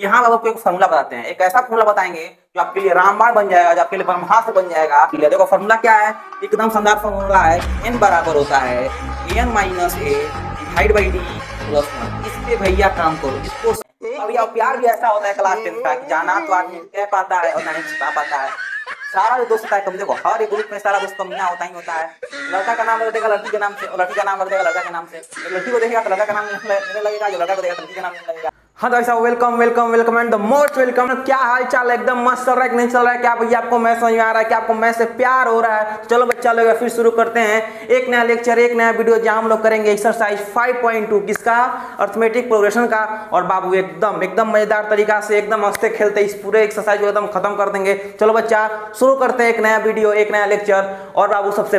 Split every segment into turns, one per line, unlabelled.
यहाँ आपको एक फॉर्मूला बताते हैं, एक ऐसा फॉर्मूला बताएंगे जो आपके लिए रामबाण बन जाएगा, जो आपके लिए ब्रह्मास्त्र बन जाएगा। देखो फॉर्मूला क्या है, एकदम शानदार फॉर्मूला है। n बराबर होता है an minus A divide by D plus 1। इस पे भैया काम करो इसको। और यार प्यार भी ऐसा होता है क्लास 10 का कि जाना तो आदमी कह पाता है और ना ही छिपा पाता है। सारा जो दोस्त होता है कम, देखो हर एक ग्रुप में सारा दोस्त कमियां होता ही होता है। लड़का का नाम रख देगा लड़की के नाम से, और लड़की का नाम रख देगा लड़का के नाम से। लड़की को देखेगा तो लड़का का नाम लेने लगेगा, जो लड़का को देखेगा तो लड़की का नाम लेने लगेगा। हाँ तो ऐसा welcome welcome welcome and the most welcome. क्या हाल चाल है, एकदम मस्त चल रहा है कि नहीं चल रहा है? क्या भैया आपको मैं समझ में आ रहा है कि आपको मैं से प्यार हो रहा है? चलो बच्चा लोग फिर शुरू करते हैं एक नया लेक्चर, एक नया वीडियो जहां हम लोग करेंगे एक्सरसाइज 5.2 किसका, अर्थमेटिक प्रोग्रेशन का। और बाबू एकदम मजेदार तरीका से एकदम हंसते खेलते इस पूरे एक्सरसाइज को एकदम खत्म कर देंगे। चलो बच्चा शुरू करते हैं एक नया वीडियो, एक नया लेक्चर। और बाबू सबसे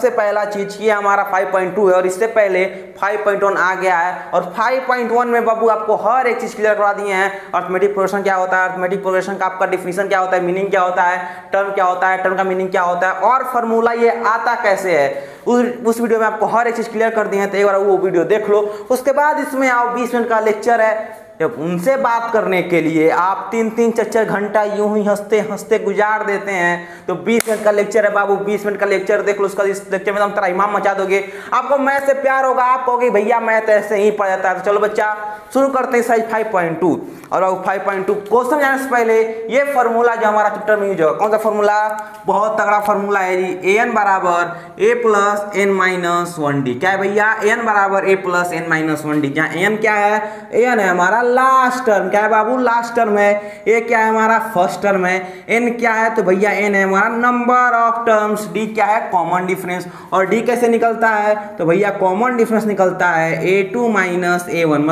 पहला चीज ये हमारा 5.2 है और इससे पहले 5.1 आ गया है। और 5.1 में बाबू आपको हर एक चीज क्लियर करा दिए हैं। अर्थमेटिक प्रोग्रेशन क्या होता है, अर्थमेटिक प्रोग्रेशन का आपका डिफिनीशन क्या होता है, मीनिंग क्या होता है, टर्म क्या होता है, टर्म का मीनिंग क्या होता है, और फार्मूला ये आता कैसे है, उस वीडियो में आपको हर एक चीज क्लियर कर दी है। तो एक बार वो वीडियो देख लो, उसके बाद इसमें आओ 20 मिनट का लेक्चर है। जब उनसे बात करने के लिए आप 3-3 4-4 घंटा यूं ही हंसते हंसते गुजार देते हैं, तो 20 मिनट का लेक्चर है बाबू, 20 मिनट का लेक्चर देख लो। उसका इस लेक्चर में तुम तेरा इमाम मचा दोगे। आपको मैथ से प्यार होगा, आप कहोगे भैया मैथ ऐसे ही पढ़ जाता है। तो चलो बच्चा शुरू करते हैं साइज 5.2। और 5.2 क्वेश्चन जाने से पहले ये फार्मूला जो हमारा चैप्टर में यूज होगा, कौन सा फार्मूला? बहुत तगड़ा फार्मूला है जी, an बराबर a plus n minus 1d। क्या है भैया? n बराबर a plus n minus 1d। क्या n क्या है? n है हमारा लास्ट टर्म। क्या है बाबू? लास्ट टर्म है। a क्या है? हमारा फर्स्ट टर्म है। n क्या है? तो भैया n है हमारा नंबर ऑफ टर्म्स। d क्या है? Common difference. और d कैसे निकलता है? तो भैया कॉमन डिफरेंस निकलता है a2 माइनस a1,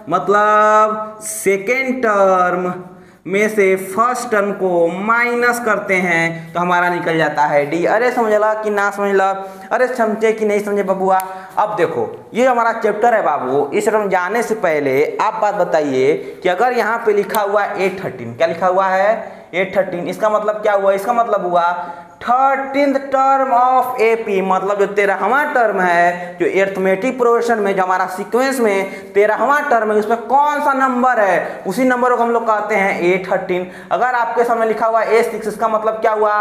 मतलब सेकेंड टर्म में से फर्स्ट टर्म को माइनस करते हैं तो हमारा निकल जाता है डी। अरे समझला कि ना समझला? अरे समझे कि नहीं समझे बबुआ? अब देखो ये हमारा चैप्टर है बाबू, इस टर्म जाने से पहले आप बात बताइए कि अगर यहाँ पे लिखा हुआ है 813, क्या लिखा हुआ है? 813, इसका मतलब क्या हुआ? इसका मतलब हुआ 13th टर्म ऑफ एपी, मतलब जो 13वां टर्म है, जो अर्थमेटिक प्रोग्रेशन में जो हमारा सीक्वेंस में 13वां टर्म है, उसमें कौन सा नंबर है, उसी नंबर को हम लोग कहते हैं 813। अगर आपके सामने लिखा हुआ A6, इसका मतलब क्या हुआ?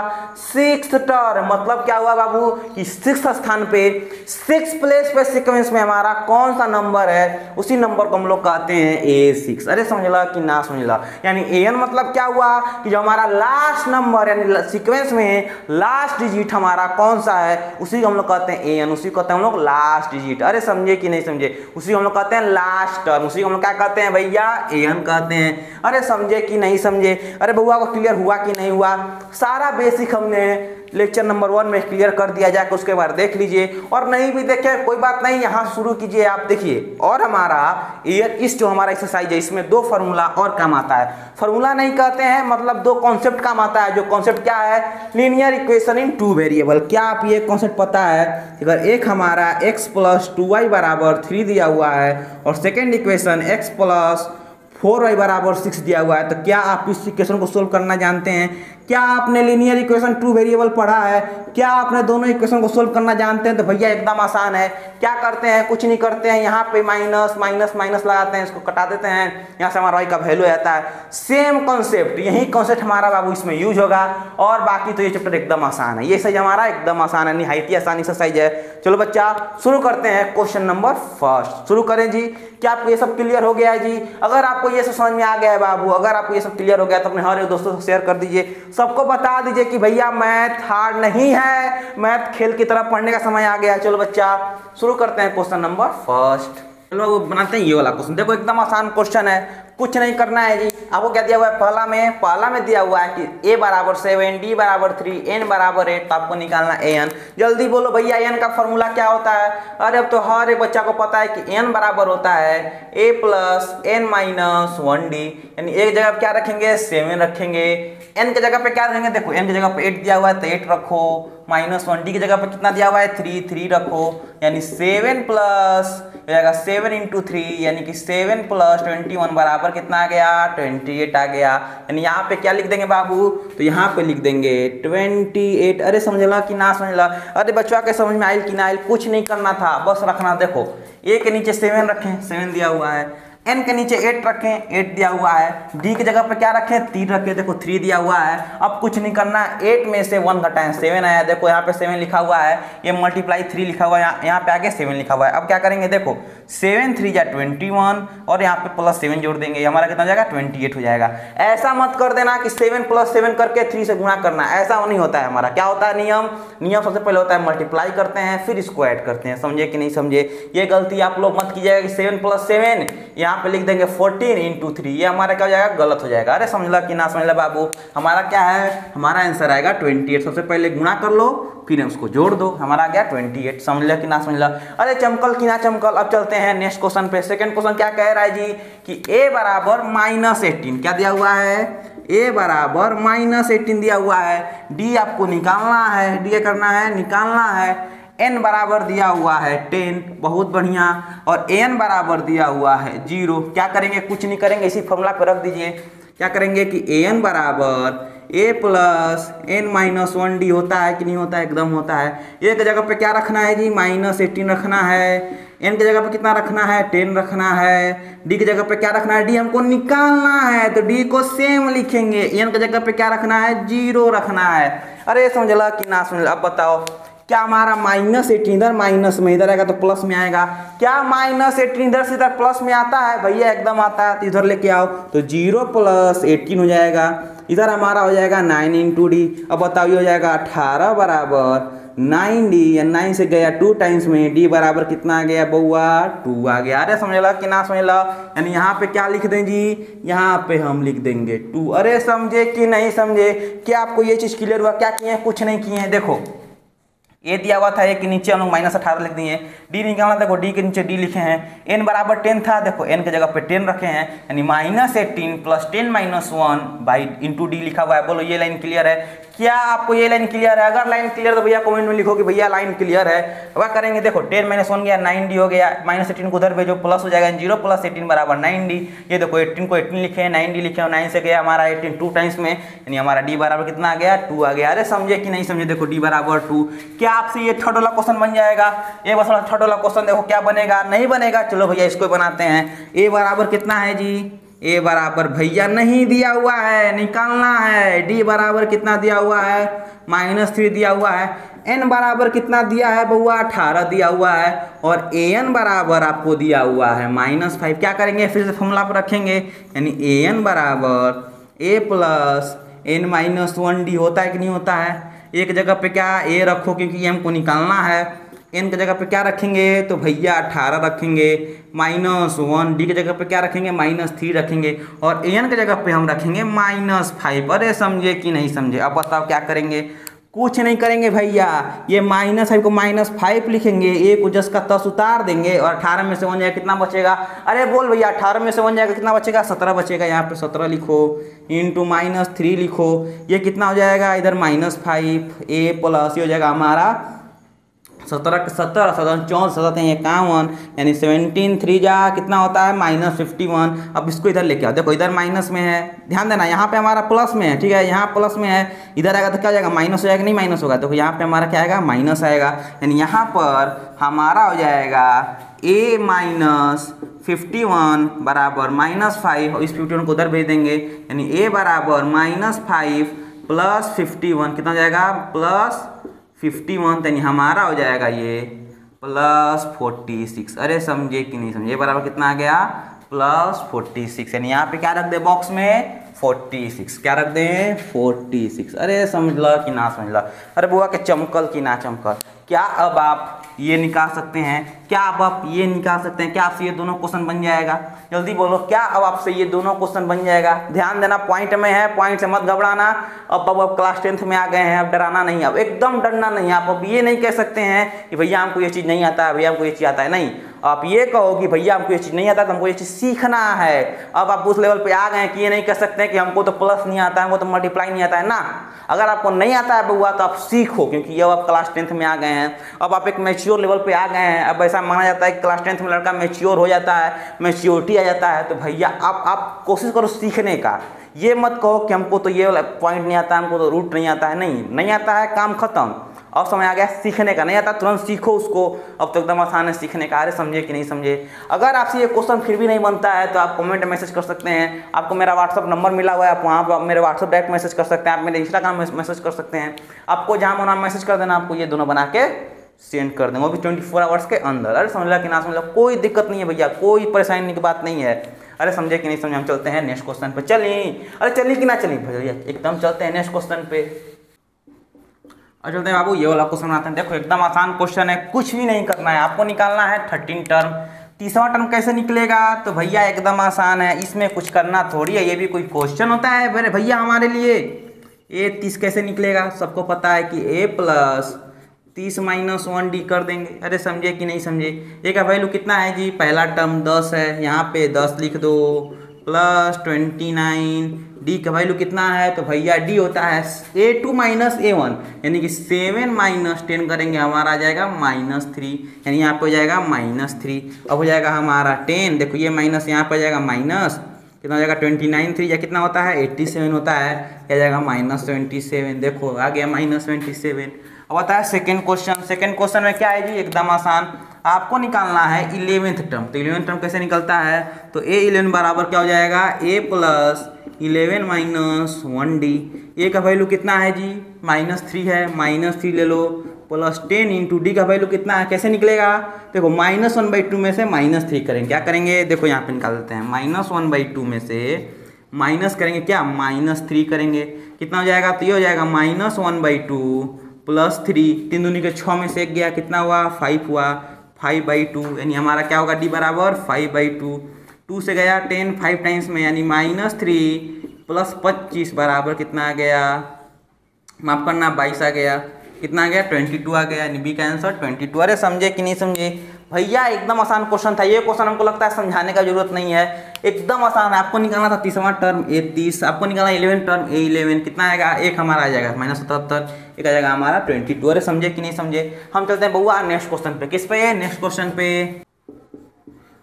6th term. मतलब क्या हुआ बाबू कि 6th स्थान पे, 6th प्लेस पे सीक्वेंस में हमारा कौन सा नंबर है, उसी नंबर को हम लोग कहते हैं A6। अरे समझला कि ना समझला? यानी an मतलब क्या हुआ कि जो हमारा लास्ट नंबर यानी सीक्वेंस में लास्ट डिजिट हमारा कौन सा है, उसी को हम लोग कहते हैं an, उसी को कहते हैं हम लोग लास्ट डिजिट। अरे समझे कि नहीं समझे? उसी को हम लोग कहते हैं लास्ट टर्म, उसी को हम लोग क्या कहते हैं भैया? an कहते हैं। अरे समझे कि नहीं समझे? अरे बउआ को क्लियर हुआ कि नहीं हुआ? सारा बेसिक हमने लेक्चर नंबर 1 में क्लियर कर दिया जाए, उसके बाद देख लीजिए, और नहीं भी देखे कोई बात नहीं, यहाँ शुरू कीजिए आप देखिए। और हमारा इस जो हमारा एक्सरसाइज है इसमें 2 फार्मूला और काम आता है। फार्मूला नहीं कहते हैं, मतलब 2 कॉन्सेप्ट काम आता है। जो कॉन्सेप्ट क्या है? Linear equation in 2 variable. क्या आप ये कॉन्सेप्ट पता है? अगर एक हमारा x प्लस 2y बराबर 3 दिया हुआ है और second equation x plus 4y बराबर 6 दिया हुआ है, तो क्या आप इस इक्वेशन को सोल्व करना जानते हैं? क्या आपने लीनियर इक्वेशन 2 वेरिएबल पढ़ा है? क्या आपने दोनों इक्वेशन को सोल्व करना जानते हैं? तो भैया एकदम आसान है। क्या करते हैं? कुछ नहीं करते हैं, यहाँ पे माइनस माइनस माइनस लगाते हैं, इसको कटा देते हैं, यहाँ से हमारा y का वैल्यू आता है। सेम कॉन्सेप्ट, यही कॉन्सेप्ट हमारा बाबू इसमें यूज होगा। और बाकी तो ये चैप्टर एकदम आसान है, ये एक्सरसाइज हमारा एकदम आसान है, निहायती आसान एक्सरसाइज है। चलो बच्चा शुरू करते हैं क्वेश्चन नंबर फर्स्ट। शुरू करें जी। क्या आपको ये सब क्लियर हो गया है जी? अगर आपको ये सब समझ में आ गया है बाबू, अगर आपको ये सब क्लियर हो गया तो अपने हर एक दोस्तों से शेयर कर दीजिए, सबको बता दीजिए कि भैया मैथ हार्ड नहीं है, मैथ खेल की तरफ पढ़ने का समय आ गया है। चलो बच्चा शुरू करते हैं क्वेश्चन नंबर फर्स्ट। चलो बनाते हैं ये वाला क्वेश्चन। देखो एकदम आसान क्वेश्चन है, कुछ नहीं करना है जी। आपको क्या दिया हुआ है? पहला में दिया हुआ है कि a बराबर 7, d बराबर 3, n बराबर 8, तो आपको निकालना an। जल्दी बोलो भैया n का फॉर्मूला क्या होता है? अरे अब तो हर एक बच्चा को पता है कि n बराबर होता है a plus n minus 1d। यानी एक जगह पे क्या रखेंगे? 7 रखेंगे। n की जगह पे क्या रखेंगे? देखो n की जगह पे 8 दिया हुआ है तो 8 रखो, माइनस 1d की जगह पे कितना दिया हुआ है? 3 रखो। यानी 7 प्लस 7 इंटू 3 यानी कि 7 प्लस 21 बराबर कितना आ गया? 28 आ गया। यानी यहाँ पे क्या लिख देंगे बाबू? तो यहाँ पे लिख देंगे 28। अरे समझला कि ना समझला? अरे बच्चा के समझ में आयल कि ना आयल? कुछ नहीं करना था, बस रखना। देखो a के नीचे 7 रखें, 7 दिया हुआ है, n के नीचे 8 रखें, 8 दिया हुआ है। d की जगह पे क्या रखें, 3 रखें, देखो 3 दिया हुआ है। अब कुछ नहीं करना, 8 में से 1 घटाएं, 7 आया, देखो यहाँ पे 7 लिखा हुआ है, ये मल्टीप्लाई 3 लिखा हुआ है, यहाँ पे आगे 7 लिखा हुआ है। अब क्या करेंगे, देखो 7 3 जा 21 और यहाँ पे प्लस 7 जोड़ देंगे, हमारा कितना हो जाएगा 28 हो जाएगा। ऐसा मत कर देना कि 7 + 7 करके 3 से गुणा करना, ऐसा नहीं होता है हमारा। क्या होता है नियम सबसे पहले होता है मल्टीप्लाई करते हैं फिर इसको ऐड करते हैं, समझे कि नहीं समझे। ये गलती आप लोग मत कीजिएगा कि 7 + 7 यहाँ पे लिख देंगे 14 × 3, ये हमारा क्या हो जाएगा, गलत हो जाएगा। अरे समझ ला कि ना समझ ला बाबू, हमारा क्या है, हमारा आंसर आएगा 28। सबसे पहले गुणा कर लो फिर उसको जोड़ दो, हमारा आ गया 28। समझ ला कि ना समझ ला। अरे चमकल कि ना चमकल। अब चलते हैं नेक्स्ट क्वेश्चन पे। सेकंड क्वेश्चन क्या कह रहा है जी कि a बराबर -18, क्या दिया हुआ है, a बराबर -18 दिया हुआ है। d आपको निकालना है, d करना है निकालना है। n बराबर दिया हुआ है 10, बहुत बढ़िया। और an बराबर दिया हुआ है 0। क्या करेंगे, कुछ नहीं करेंगे, इसी फॉर्मूला पे रख दीजिए। क्या करेंगे कि an बराबर a + n - 1d होता है कि नहीं होता है, एकदम होता है। a की जगह पे क्या रखना है जी, -18 रखना है। n की जगह पे कितना रखना है, 10 रखना है। d की जगह पे क्या रखना है, d हमको निकालना है तो d को सेम लिखेंगे। n की जगह पे क्या रखना है, 0 रखना है। अरे समझला कि ना समझला। अब बताओ क्या हमारा -18 इधर माइनस में, इधर आएगा तो प्लस में आएगा। क्या -18 इधर से इधर प्लस में आता है, भैया एकदम आता है। तो इधर लेके आओ तो 0 + 18 हो जाएगा। इधर हमारा हो जाएगा 9 × d। अब बताओ ये हो जाएगा 18 बराबर 9d, या 9 से गया 2 टाइम्स में, d बराबर कितना आ गया बउआ, 2 आ गया। अरे समझला कि ना समझला। यानी यहाँ पे क्या लिख दें जी, यहाँ पे हम लिख देंगे 2। अरे समझे कि नहीं समझे, क्या आपको ये चीज़ क्लियर हुआ। क्या किए हैं, कुछ नहीं किए हैं। देखो ए दिया हुआ था, ए के नीचे हम लोग -18 लिख दिए। डी निकालना, देखो डी के नीचे डी लिखे हैं। n बराबर 10 था, देखो n के जगह पे 10 रखे हैं, यानी -18 + 10 - 1 × d लिखा हुआ है। बोलो ये लाइन क्लियर है। क्या आपको ये लाइन क्लियर है? अगर लाइन क्लियर तो भैया कमेंट में लिखो कि भैया लाइन क्लियर है। अब करेंगे, देखो 10 - 1 गया, 9d हो गया, -18 को उधर भेजो, प्लस हो जाएगा, 0 + 18 बराबर 9d। ये देखो 18 को 18 लिखे हैं, 9d लिखे हैं, 9 से गया हमारा 18 2 टाइम्स में, यानी हमारा d बराबर कितना आ गया, 2 आ गया। अरे समझे कि नहीं समझे, देखो d बराबर 2। क्या आपसे ये थर्ड वाला क्वेश्चन बन जाएगा? ये बस थर्ड वाला क्वेश्चन देखो क्या बनेगा, नहीं बनेगा। चलो भैया इसको बनाते हैं। a बराबर कितना है जी, a बराबर भैया नहीं दिया हुआ है, निकालना है। d बराबर कितना दिया हुआ है, -3 दिया हुआ है। n बराबर कितना दिया है बउआ, 18 दिया हुआ है। और an बराबर आपको दिया हुआ है -5। क्या करेंगे, फिर से फॉर्मूला पर रखेंगे, यानी an बराबर a + n - 1d होता है कि नहीं होता है। एक जगह पे क्या a रखो क्योंकि ये हमको निकालना है। n की जगह पे क्या रखेंगे, तो भैया 18 रखेंगे, -1। d की जगह पे क्या रखेंगे, -3 रखेंगे। और n की जगह पे हम रखेंगे -5। अरे समझे कि नहीं समझे। अब बताओ क्या करेंगे, कुछ नहीं करेंगे भैया। ये -5 को -5 लिखेंगे, a को जस का तस उतार देंगे और 18 में से 1 जाएगा, कितना बचेगा। अरे बोल भैया 18 में से 1 जाएगा, कितना बचेगा, 17 बचेगा। यहाँ पे 17 लिखो, × -3 लिखो, ये कितना हो जाएगा, इधर -5 a प्लस ये हो जाएगा हमारा 17 के 17 64 17 51, यानी 17 3 जा कितना होता है, -51। अब इसको इधर लेके आओ, देखो इधर माइनस में है, ध्यान देना, यहाँ पे हमारा प्लस में है, ठीक है, यहाँ प्लस में है, इधर आएगा तो क्या हो जाएगा, माइनस हो जाएगा, नहीं माइनस होगा, तो यहाँ पे हमारा क्या आएगा, माइनस आएगा। यानी यहाँ पर हमारा हो जाएगा a - 51 बराबर -5, और इस 51 को उधर भेज देंगे, यानी a बराबर -5 + 51 कितना हो जाएगा, +51, यानी हमारा हो जाएगा ये +46। अरे समझे कि नहीं समझे, बराबर कितना आ गया, +46। यानी यहाँ पे क्या रख दे बॉक्स में, 46। क्या रख दें, 46। अरे समझ ला कि ना समझ ला। अरे बुआ के चमकल कि ना चमकल। क्या अब आप ये निकाल सकते हैं, क्या अब आप ये निकाल सकते हैं, क्या आपसे ये दोनों क्वेश्चन बन जाएगा, जल्दी बोलो, क्या अब आपसे ये दोनों क्वेश्चन बन जाएगा। ध्यान देना, पॉइंट में है, पॉइंट से मत घबराना। अब क्लास 10th में आ गए हैं, अब डराना नहीं, अब एकदम डरना नहीं। आप अब ये नहीं कह सकते हैं कि भैया हमको ये चीज़ नहीं आता है, भैया हमको ये चीज़ आता है, नहीं। आप ये कहो कि भैया हमको ये चीज़ नहीं आता, तो हमको ये चीज़ सीखना है। अब आप उस लेवल पे आ गए हैं कि ये नहीं कह सकते हैं कि हमको तो प्लस नहीं आता है, हमको तो मल्टीप्लाई नहीं आता है ना। अगर आपको नहीं आता है बउआ तो आप सीखो, क्योंकि अब आप क्लास 10th में आ गए हैं, अब आप एक मैच्योर लेवल पे आ गए हैं। अब ऐसा माना जाता है कि क्लास 10th में लड़का मैच्योर हो जाता है, मैच्योरिटी आ जाता है। तो भैया आप कोशिश करो सीखने का। ये मत कहो कि हमको तो ये वाला पॉइंट नहीं आता है, हमको तो रूट नहीं आता है, नहीं आता है, काम खत्म। अब समझ आ गया, सीखने का नहीं आता तुरंत सीखो उसको, अब तो एकदम आसान है सीखने का। अरे समझे कि नहीं समझे? अगर आपसे ये क्वेश्चन फिर भी नहीं बनता है तो आप कमेंट मैसेज कर सकते हैं, आपको मेरा व्हाट्सअप नंबर मिला हुआ है, आप वहाँ पर मेरे व्हाट्सअप डायरेक्ट मैसेज कर सकते हैं, आप मेरे इंस्टाग्राम मैसेज कर सकते हैं, आपको जहाँ मना मैसेज कर देना, आपको ये दोनों बना के सेंड कर देंगे, वो भी 24 आवर्स के अंदर। अरे समझ ला कि ना समझ ला, कोई दिक्कत नहीं है भैया, कोई परेशानी की बात नहीं है। अरे समझे कि नहीं समझे? हम चलते हैं नेक्स्ट क्वेश्चन पे। चलिए, अरे चलिए कि ना चलिए भैया, एकदम चलते हैं नेक्स्ट क्वेश्चन पे। और चलते हैं बाबू, ये वाला क्वेश्चन आते हैं। देखो एकदम आसान क्वेश्चन है, कुछ भी नहीं करना है, आपको निकालना है 13 टर्म। 30वां टर्म कैसे निकलेगा? तो भैया एकदम आसान है, इसमें कुछ करना थोड़ी है, ये भी कोई क्वेश्चन होता है मेरे भैया हमारे लिए। ए 30 कैसे निकलेगा? सबको पता है कि a प्लस 30 माइनस 1d कर देंगे। अरे समझे कि नहीं समझे? ए का वैल्यू कितना है जी? पहला टर्म 10 है, यहाँ पे 10 लिख दो, प्लस 29। डी का वैल्यू कितना है? तो भैया डी होता है a2 माइनस a1, यानी कि 7 माइनस 10 करेंगे हमारा आ जाएगा -3, यानी यहाँ पे हो जाएगा -3। अब हो जाएगा हमारा 10, देखो ये माइनस यहाँ पे हो जाएगा माइनस, कितना हो जाएगा 29 3 या कितना होता है 87 होता है, क्या जाएगा -27। देखो आ गया -27। अब आता है सेकेंड क्वेश्चन। सेकेंड क्वेश्चन में क्या है जी? एकदम आसान, आपको निकालना है 11th टर्म। तो 11th टर्म कैसे निकलता है? तो a11 बराबर क्या हो जाएगा? a plus 11 minus 1d। ए का वैल्यू कितना है जी? -3 है, -3 ले लो, प्लस 10 इंटू डी का वैल्यू कितना है? कैसे निकलेगा? देखो -1/2 में से -3 करेंगे, क्या करेंगे? देखो यहाँ पे निकाल देते हैं, -1/2 में से माइनस करेंगे क्या? -3 करेंगे, कितना हो जाएगा? तो ये हो जाएगा -1/2 प्लस 3, 3 दूनी के 6 में से 1 गया, कितना हुआ? 5 हुआ, 5/2, यानी हमारा क्या होगा? डी बराबर 5/2। 2 से गया 10 5 टाइम्स में, यानी -3 प्लस 25 बराबर कितना आ गया? माफ करना 22 आ गया, कितना आ गया? 22 आ गया, यानी बी का आंसर 22। अरे समझे कि नहीं समझे? भैया एकदम आसान क्वेश्चन था ये। क्वेश्चन हमको लगता है समझाने का जरूरत नहीं है, एकदम आसान है। आपको निकालना था 30वां टर्म a30, आपको निकालना 11 टर्म a11, कितना आएगा? एक हमारा आ जाएगा -77, एक आ जाएगा हमारा 22। अरे समझे कि नहीं समझे? हम चलते हैं बउआ नेक्स्ट क्वेश्चन पे। किस पे? नेक्स्ट क्वेश्चन पे।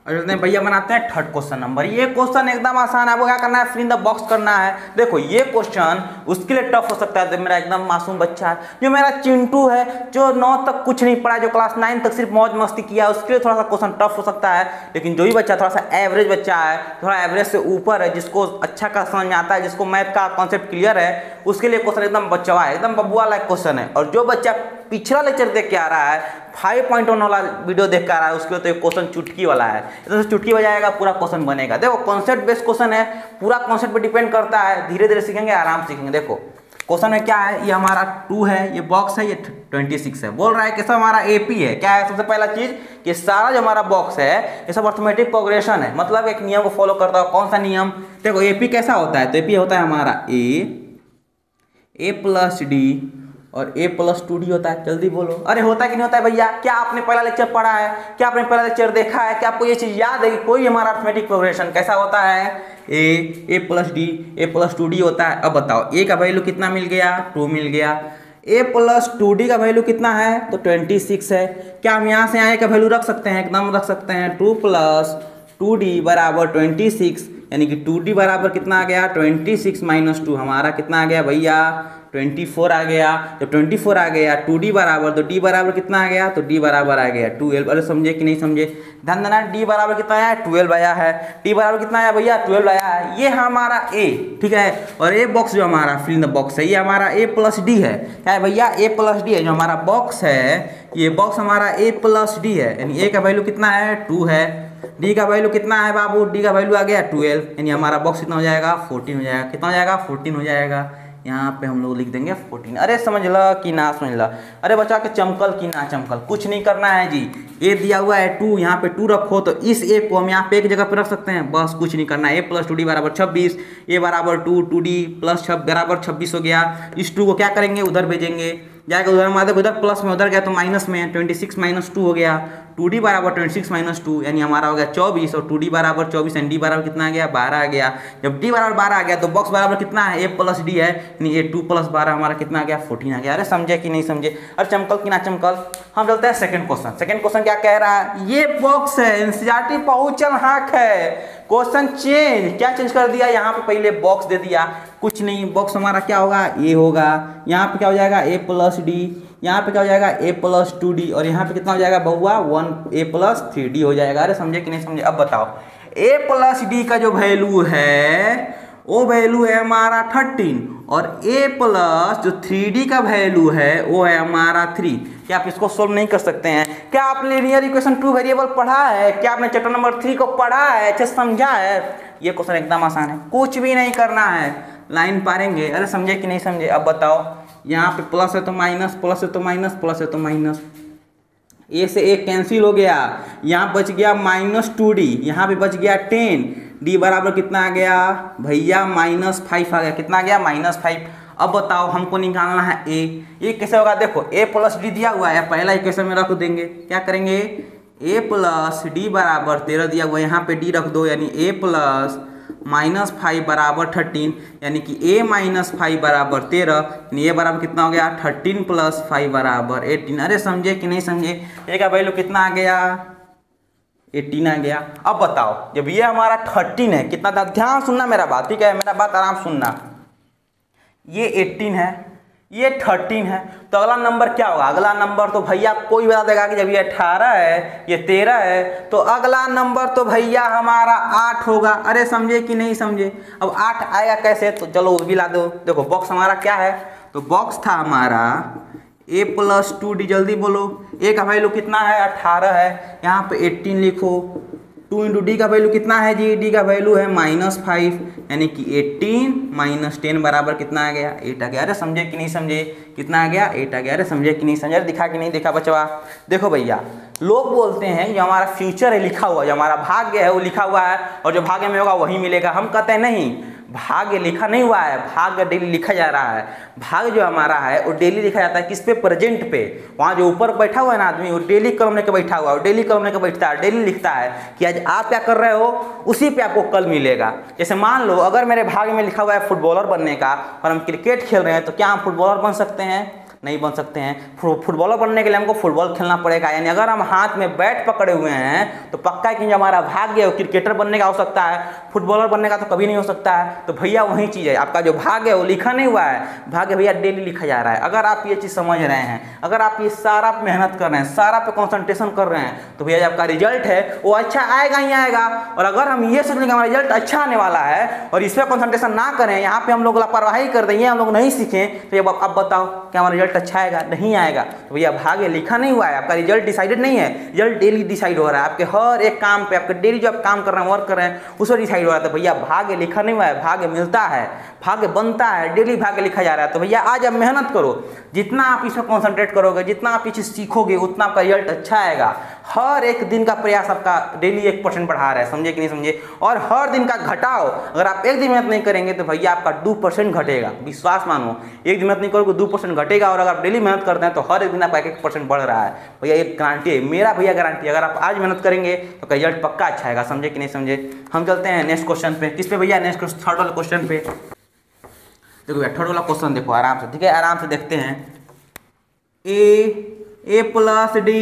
और चलते हैं भैया बनाते हैं थर्ड क्वेश्चन नंबर। ये क्वेश्चन एकदम आसान है, आपको क्या करना है? फिल इन द बॉक्स करना है। देखो ये क्वेश्चन उसके लिए टफ हो सकता है, तो मेरा एकदम मासूम बच्चा है, जो मेरा चिंटू है, जो 9 तक कुछ नहीं पढ़ा, जो क्लास 9 तक सिर्फ मौज मस्ती किया, उसके लिए थोड़ा सा क्वेश्चन टफ हो सकता है। लेकिन जो भी बच्चा थोड़ा सा एवरेज बच्चा है, थोड़ा एवरेज से ऊपर है, जिसको अच्छा का समझ में आता है, जिसको मैथ का कॉन्सेप्ट क्लियर है, उसके लिए क्वेश्चन एकदम बच्चा है, एकदम बबुआ लायक क्वेश्चन है। और जो बच्चा पिछला लेक्चर देख के आ रहा है, 5.1 वाला वीडियो देख के आ रहा है, उसके लिए तो एक क्वेश्चन चुटकी वाला है, तो चुटकी बजाएगा पूरा क्वेश्चन बनेगा। देखो कॉन्सेप्ट बेस्ड क्वेश्चन है, पूरा कॉन्सेप्ट पे डिपेंड करता है, धीरे धीरे सीखेंगे, आराम सीखेंगे। देखो क्वेश्चन में क्या है? ये हमारा 2 है, ये बॉक्स है, ये 26 है। बोल रहा है कि सब हमारा एपी है। क्या है? सबसे पहला चीज कि सारा जो हमारा बॉक्स है ये सब अर्थमेटिक प्रोग्रेशन है, मतलब एक नियम को फॉलो करता है। कौन सा नियम? देखो एपी कैसा होता है? तो एपी होता है हमारा a प्लस डी और a प्लस 2d होता है। जल्दी बोलो, अरे होता है कि नहीं होता है भैया? क्या आपने पहला लेक्चर पढ़ा है? क्या आपने पहला लेक्चर देखा है? क्या आपको ये चीज याद है कि कोई हमारा अर्थमेटिक प्रोग्रेशन कैसा होता है? a plus D, a plus 2d होता है। अब बताओ a का वैल्यू कितना मिल गया? 2 मिल गया। a प्लस 2d का वैल्यू कितना है? तो 26 है। क्या हम यहाँ से a का वैल्यू रख सकते हैं? एकदम रख सकते हैं। 2 प्लस 2d बराबर 26, यानी कि 2d बराबर कितना आ गया? 26 माइनस 2, हमारा कितना आ गया भैया? 24 आ गया। जब 24 आ गया 2d बराबर, तो d बराबर कितना आ गया? तो d बराबर आ गया 12। अरे समझे कि नहीं समझे? ध्यान देना, d बराबर कितना आया? 12 आया है। d बराबर कितना आया भैया? 12 आया है। ये हमारा a, ठीक है। और a बॉक्स जो हमारा फिल इन द बॉक्स है, ये हमारा a प्लस डी है। क्या है भैया? a प्लस डी है। जो हमारा बॉक्स है, ये बॉक्स हमारा a प्लस डी है, यानी a का वैल्यू कितना है? 2 है। d का वैल्यू कितना है बाबू? d का वैल्यू आ गया 12, यानी हमारा बॉक्स कितना हो जाएगा? 14 हो जाएगा। कितना हो जाएगा? 14 हो जाएगा। यहाँ पे हम लोग लिख देंगे 14। अरे समझ ला कि ना समझ ला? अरे बच्चा के चमकल कि ना चमकल? कुछ नहीं करना है जी। ए दिया हुआ है 2, यहाँ पे 2 रखो, तो इस ए को हम यहाँ पे एक जगह पे रख सकते हैं, बस कुछ नहीं करना है। a प्लस 2d बराबर 26, a बराबर 2, 2d प्लस बराबर 26 हो गया। इस 2 को क्या करेंगे? उधर भेजेंगे, जाएगा उधर, हमारे उधर प्लस में, उधर गया तो माइनस में, 26 माइनस 2 हो गया। 2d बराबर 26 माइनस 2, यानी हमारा हो गया 24, और 2d बराबर 24 एंड d बराबर कितना आ गया? 12 आ गया। जब d बराबर 12 आ गया तो बॉक्स बराबर कितना है? a प्लस डी है, यानी a 2 प्लस 12 हमारा कितना आ गया? 14 आ गया। अरे समझे कि नहीं समझे? अरे चमकल कि ना चमकल? हम चलते हैं सेकंड क्वेश्चन। सेकंड क्वेश्चन क्या कह रहा है? ये बॉक्स है, एनसीईआरटी पहुंचल हाक है। क्वेश्चन चेंज, क्या चेंज कर दिया? यहाँ पे पहले बॉक्स दे दिया, कुछ नहीं, बॉक्स हमारा क्या होगा? a होगा। यहाँ पे क्या हो जाएगा? a प्लस डी, यहाँ पे क्या हो जाएगा a प्लस 2d और यहाँ पे कितना हो जाएगा बहुआ 1a प्लस 3d हो जाएगा। अरे समझे कि नहीं समझे? अब बताओ a प्लस d का जो वैल्यू है वो वैल्यू है हमारा 13 और a प्लस जो 3d का वैल्यू है वो है हमारा 3। क्या आप इसको सोल्व नहीं कर सकते हैं? क्या आपने लीनियर इक्वेशन 2 वेरिएबल पढ़ा है? क्या आपने चैप्टर नंबर 3 को पढ़ा है, अच्छे समझा है? ये क्वेश्चन एकदम आसान है, कुछ भी नहीं करना है, लाइन पारेंगे। अरे समझे कि नहीं समझे? अब बताओ यहाँ पे प्लस है तो माइनस, प्लस है तो माइनस, प्लस है तो माइनस, ए से एक कैंसिल हो गया, यहाँ बच गया -2d, यहाँ पे बच गया 10, d बराबर कितना आ गया भैया -5 आ गया। कितना आ गया? -5। अब बताओ हमको निकालना है a। ये कैसे होगा? देखो a प्लस डी दिया हुआ है, पहला इक्वेशन में रख देंगे। क्या करेंगे? a प्लस डी बराबर 13 दिया हुआ है, यहाँ पे d रख दो, यानी a प्लस -5 बराबर 13, यानी कि a माइनस 5 बराबर 13, यानी a बराबर कितना हो गया 13 प्लस 5 बराबर 18। अरे समझे कि नहीं समझे? a का वैल्यू कितना आ गया? 18 आ गया। अब बताओ जब ये हमारा 13 है, कितना था? ध्यान सुनना मेरा बात, ठीक है? मेरा बात आराम सुनना। ये 18 है, ये 13 है, तो अगला नंबर क्या होगा? अगला नंबर तो भैया कोई बता देगा कि जब ये 18 है, ये 13 है, तो अगला नंबर तो भैया हमारा 8 होगा। अरे समझे कि नहीं समझे? अब 8 आएगा कैसे? तो चलो वो भी ला दो। देखो बॉक्स हमारा क्या है? तो बॉक्स था हमारा a प्लस 2d, जल्दी बोलो। a का वैल्यू कितना है? 18 है, यहाँ पे 18 लिखो। 2 इंटू डी का वैल्यू कितना है जी? डी का वैल्यू है -5, यानी कि 18 माइनस 10 बराबर कितना आ गया? 8 आ गया। अरे समझे कि नहीं समझे? कितना आ गया? 8 आ गया। अरे समझे कि नहीं समझे? अरे दिखा कि नहीं दिखा बचवा? देखो भैया, लोग बोलते हैं जो हमारा फ्यूचर है लिखा हुआ, जो हमारा भाग्य है वो लिखा हुआ है, और जो भाग्य में होगा वही मिलेगा। हम कहते हैं नहीं, भाग्य लिखा नहीं हुआ है, भाग्य डेली लिखा जा रहा है। भाग्य जो हमारा है वो डेली लिखा जाता है। किस पे? प्रेजेंट पे। वहाँ जो ऊपर बैठा हुआ है ना आदमी, वो डेली कलम लेकर बैठा हुआ है, डेली कलम लेकर बैठता है, डेली लिखता है कि आज आप क्या कर रहे हो, उसी पे आपको कल मिलेगा। जैसे मान लो अगर मेरे भाग्य में लिखा हुआ है फुटबॉलर बनने का और हम क्रिकेट खेल रहे हैं, तो क्या हम फुटबॉलर बन सकते हैं? नहीं बन सकते हैं। फुटबॉलर बनने के लिए हमको फुटबॉल खेलना पड़ेगा। यानी अगर हम हाथ में बैट पकड़े हुए हैं तो पक्का है कि जो हमारा भाग्य है वो क्रिकेटर बनने का हो सकता है, फुटबॉलर बनने का तो कभी नहीं हो सकता है। तो भैया वही चीज़ है, आपका जो भाग्य है वो लिखा नहीं हुआ है, भाग्य भैया डेली लिखा जा रहा है। अगर आप ये चीज़ समझ रहे हैं, अगर आप ये सारा मेहनत कर रहे हैं, सारा पे कॉन्सेंट्रेशन कर रहे हैं, तो भैया आपका रिजल्ट है वो अच्छा आएगा ही आएगा। और अगर हम ये सोचें कि हमारा रिजल्ट अच्छा आने वाला है और इस पर कॉन्सेंट्रेशन ना करें, यहाँ पे हम लोग लापरवाही कर दें, हम लोग नहीं सीखें, तो अब बताओ क्या हमारा रिजल्ट अच्छा आएगा? नहीं आएगा। तो भैया भाग्य लिखा नहीं हुआ है, आपका रिजल्ट डिसाइडेड नहीं है, रिजल्ट डेली डिसाइड हो रहा है। आपके हर एक काम पे, आपके डेली जो आप काम कर रहे हैं, वर्क कर रहे हैं, उस पर डिसाइड हो रहा है। तो भैया भाग्य लिखा नहीं हुआ है, भाग्य मिलता है, भाग्य बनता है, डेली भाग्य लिखा जा रहा है। तो भैया आज आप मेहनत करो, जितना आप इस पर कॉन्सेंट्रेट करोगे, जितना आप ये चीज़ सीखोगे, उतना आपका रिजल्ट अच्छा आएगा। हर एक दिन का प्रयास आपका डेली 1% बढ़ा रहा है, समझे कि नहीं समझे? और हर दिन का घटाओ, अगर आप एक दिन मेहनत नहीं करेंगे तो भैया आपका 2% घटेगा। विश्वास मानो, एक दिन मेहनत नहीं करोगे 2% घटेगा, और अगर आप डेली मेहनत करते हैं तो हर एक दिन आपका 1% बढ़ रहा है। भैया एक गारंटी है, मेरा भैया गारंटी है, अगर आप आज मेहनत करेंगे तो रिजल्ट पक्का अच्छा आएगा। समझे कि नहीं समझे? हम चलते हैं नेक्स्ट क्वेश्चन पे। किस पे भैया? नेक्स्ट थर्ड वाला क्वेश्चन पे। देखो भैया थर्ड वाला क्वेश्चन देखो आराम से, ठीक है? आराम से देखते हैं। A plus D,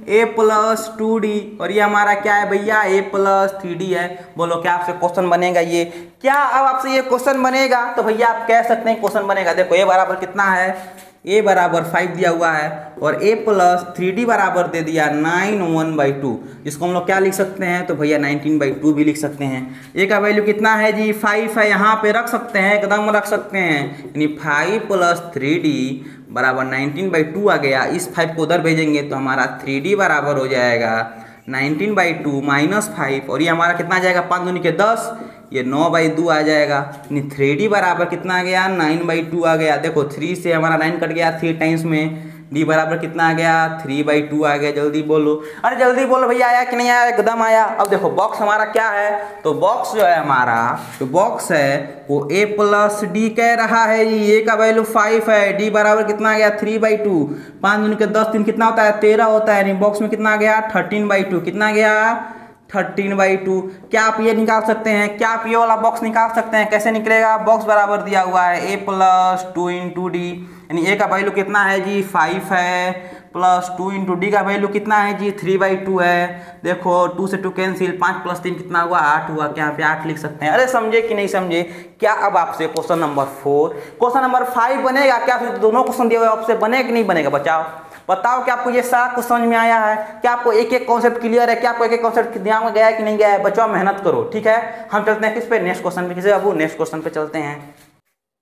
a plus 2d, और ये हमारा क्या है भैया? a प्लस 3d है। बोलो क्या आपसे क्वेश्चन बनेगा ये? क्या अब आपसे ये क्वेश्चन बनेगा? तो भैया आप कह सकते हैं क्वेश्चन बनेगा। देखो a बराबर कितना है? a बराबर 5 दिया हुआ है, और a प्लस 3d बराबर दे दिया 9/1/2, जिसको हम लोग क्या लिख सकते हैं? तो भैया 19/2 भी लिख सकते हैं। a का वैल्यू कितना है जी? 5 है, यहाँ पे रख सकते हैं, एकदम रख सकते हैं, यानी 5 प्लस 3d बराबर 19/2 आ गया। इस 5 को उधर भेजेंगे तो हमारा 3d बराबर हो जाएगा 19/2 माइनस 5, और ये हमारा कितना आ जाएगा? 5 दूनी के 10, ये 9/2 आ जाएगा। यानी 3d बराबर कितना आ गया? 9/2 आ गया। देखो 3 से हमारा 9 कट गया 3 टाइम्स में, d बराबर कितना आ गया? 3/2 आ गया। जल्दी बोलो, अरे जल्दी बोलो भैया, आया कि नहीं आया? एकदम आया। अब देखो बॉक्स हमारा क्या है? तो बॉक्स जो है हमारा, जो बॉक्स है वो a प्लस डी कह रहा है जी। a का वैल्यू 5 है, d बराबर कितना आ गया? 3/2, 5 दूनी के 10, 3 कितना होता है? 13 होता है। यानी बॉक्स में कितना आ गया? 13/2। कितना गया? 13/2। क्या आप ये निकाल सकते हैं? क्या आप ये वाला बॉक्स निकाल सकते हैं? कैसे निकलेगा? बॉक्स बराबर दिया हुआ है a प्लस 2 इंटू डी, यानी a का वैल्यू कितना है जी? 5 है, प्लस 2 इंटू डी का वैल्यू कितना है जी 3/2 है। देखो 2 से 2 कैंसिल, 5 प्लस 3 कितना हुआ 8 हुआ, क्या यहाँ पे 8 लिख सकते हैं। अरे समझे कि नहीं समझे क्या। अब आपसे क्वेश्चन नंबर 4, क्वेश्चन नंबर 5 बनेगा क्या? फिर दोनों क्वेश्चन दिए हुए आपसे बनेगा कि नहीं बनेगा बताओ। बताओ कि आपको ये सारा कुछ समझ में आया है, क्या आपको एक एक कॉन्सेप्ट क्लियर है, क्या आपको एक एक कॉन्सेप्ट दिमाग में गया है कि नहीं गया है। बच्चों मेहनत करो, ठीक है। हम चलते हैं किस पे, नेक्स्ट क्वेश्चन पे। किसे बाबू नेक्स्ट क्वेश्चन पे चलते हैं।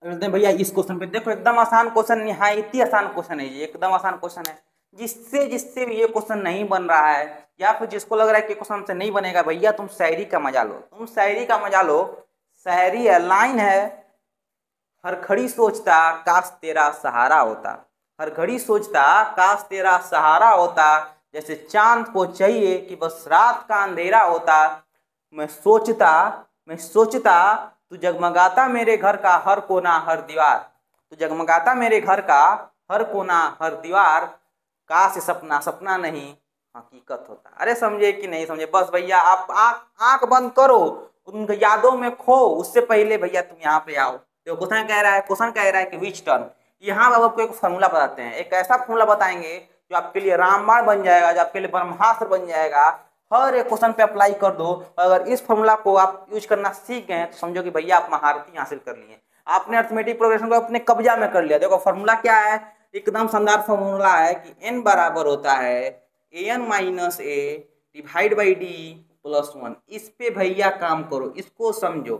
भैया इस क्वेश्चन पे देखो, एकदम आसान क्वेश्चन, निहायत ही आसान क्वेश्चन है ये, एकदम आसान क्वेश्चन है। जिससे जिससे ये क्वेश्चन नहीं बन रहा है या फिर जिसको लग रहा है कि क्वेश्चन से नहीं बनेगा, भैया तुम शायरी का मजा लो, तुम शायरी का मजा लो। शायरी है, लाइन है, हर घड़ी सोचता काश तेरा सहारा होता, हर घड़ी सोचता काश तेरा सहारा होता, जैसे चांद को चाहिए कि बस रात का अंधेरा होता। मैं सोचता, मैं सोचता तू जगमगाता मेरे घर का हर कोना हर दीवार, तू जगमगाता मेरे घर का हर कोना हर दीवार, काश सपना सपना नहीं हकीकत होता। अरे समझे कि नहीं समझे। बस भैया आप आंख बंद करो, उन यादों में खो, उससे पहले भैया तुम यहाँ पे आओ। तो क्वेश्चन कह रहा है, क्वेश्चन कह रहा है कि विच टर्म। यहाँ अब आपको एक फॉर्मूला बताते हैं, एक ऐसा फॉर्मूला बताएंगे जो आपके लिए रामबाण बन जाएगा, जो आपके लिए ब्रह्मास्त्र बन जाएगा। हर एक क्वेश्चन पे अप्लाई कर दो। अगर इस फॉर्मूला को आप यूज करना सीख गए तो समझो कि भैया आप महारथी हासिल कर लिए, आपने अर्थमेटिक प्रोग्रेशन को अपने कब्जा में कर लिया। देखो फॉर्मूला क्या है, एकदम शानदार फॉर्मूला है कि n बराबर होता है an minus A divide by D plus 1। इस पे भैया काम करो, इसको समझो।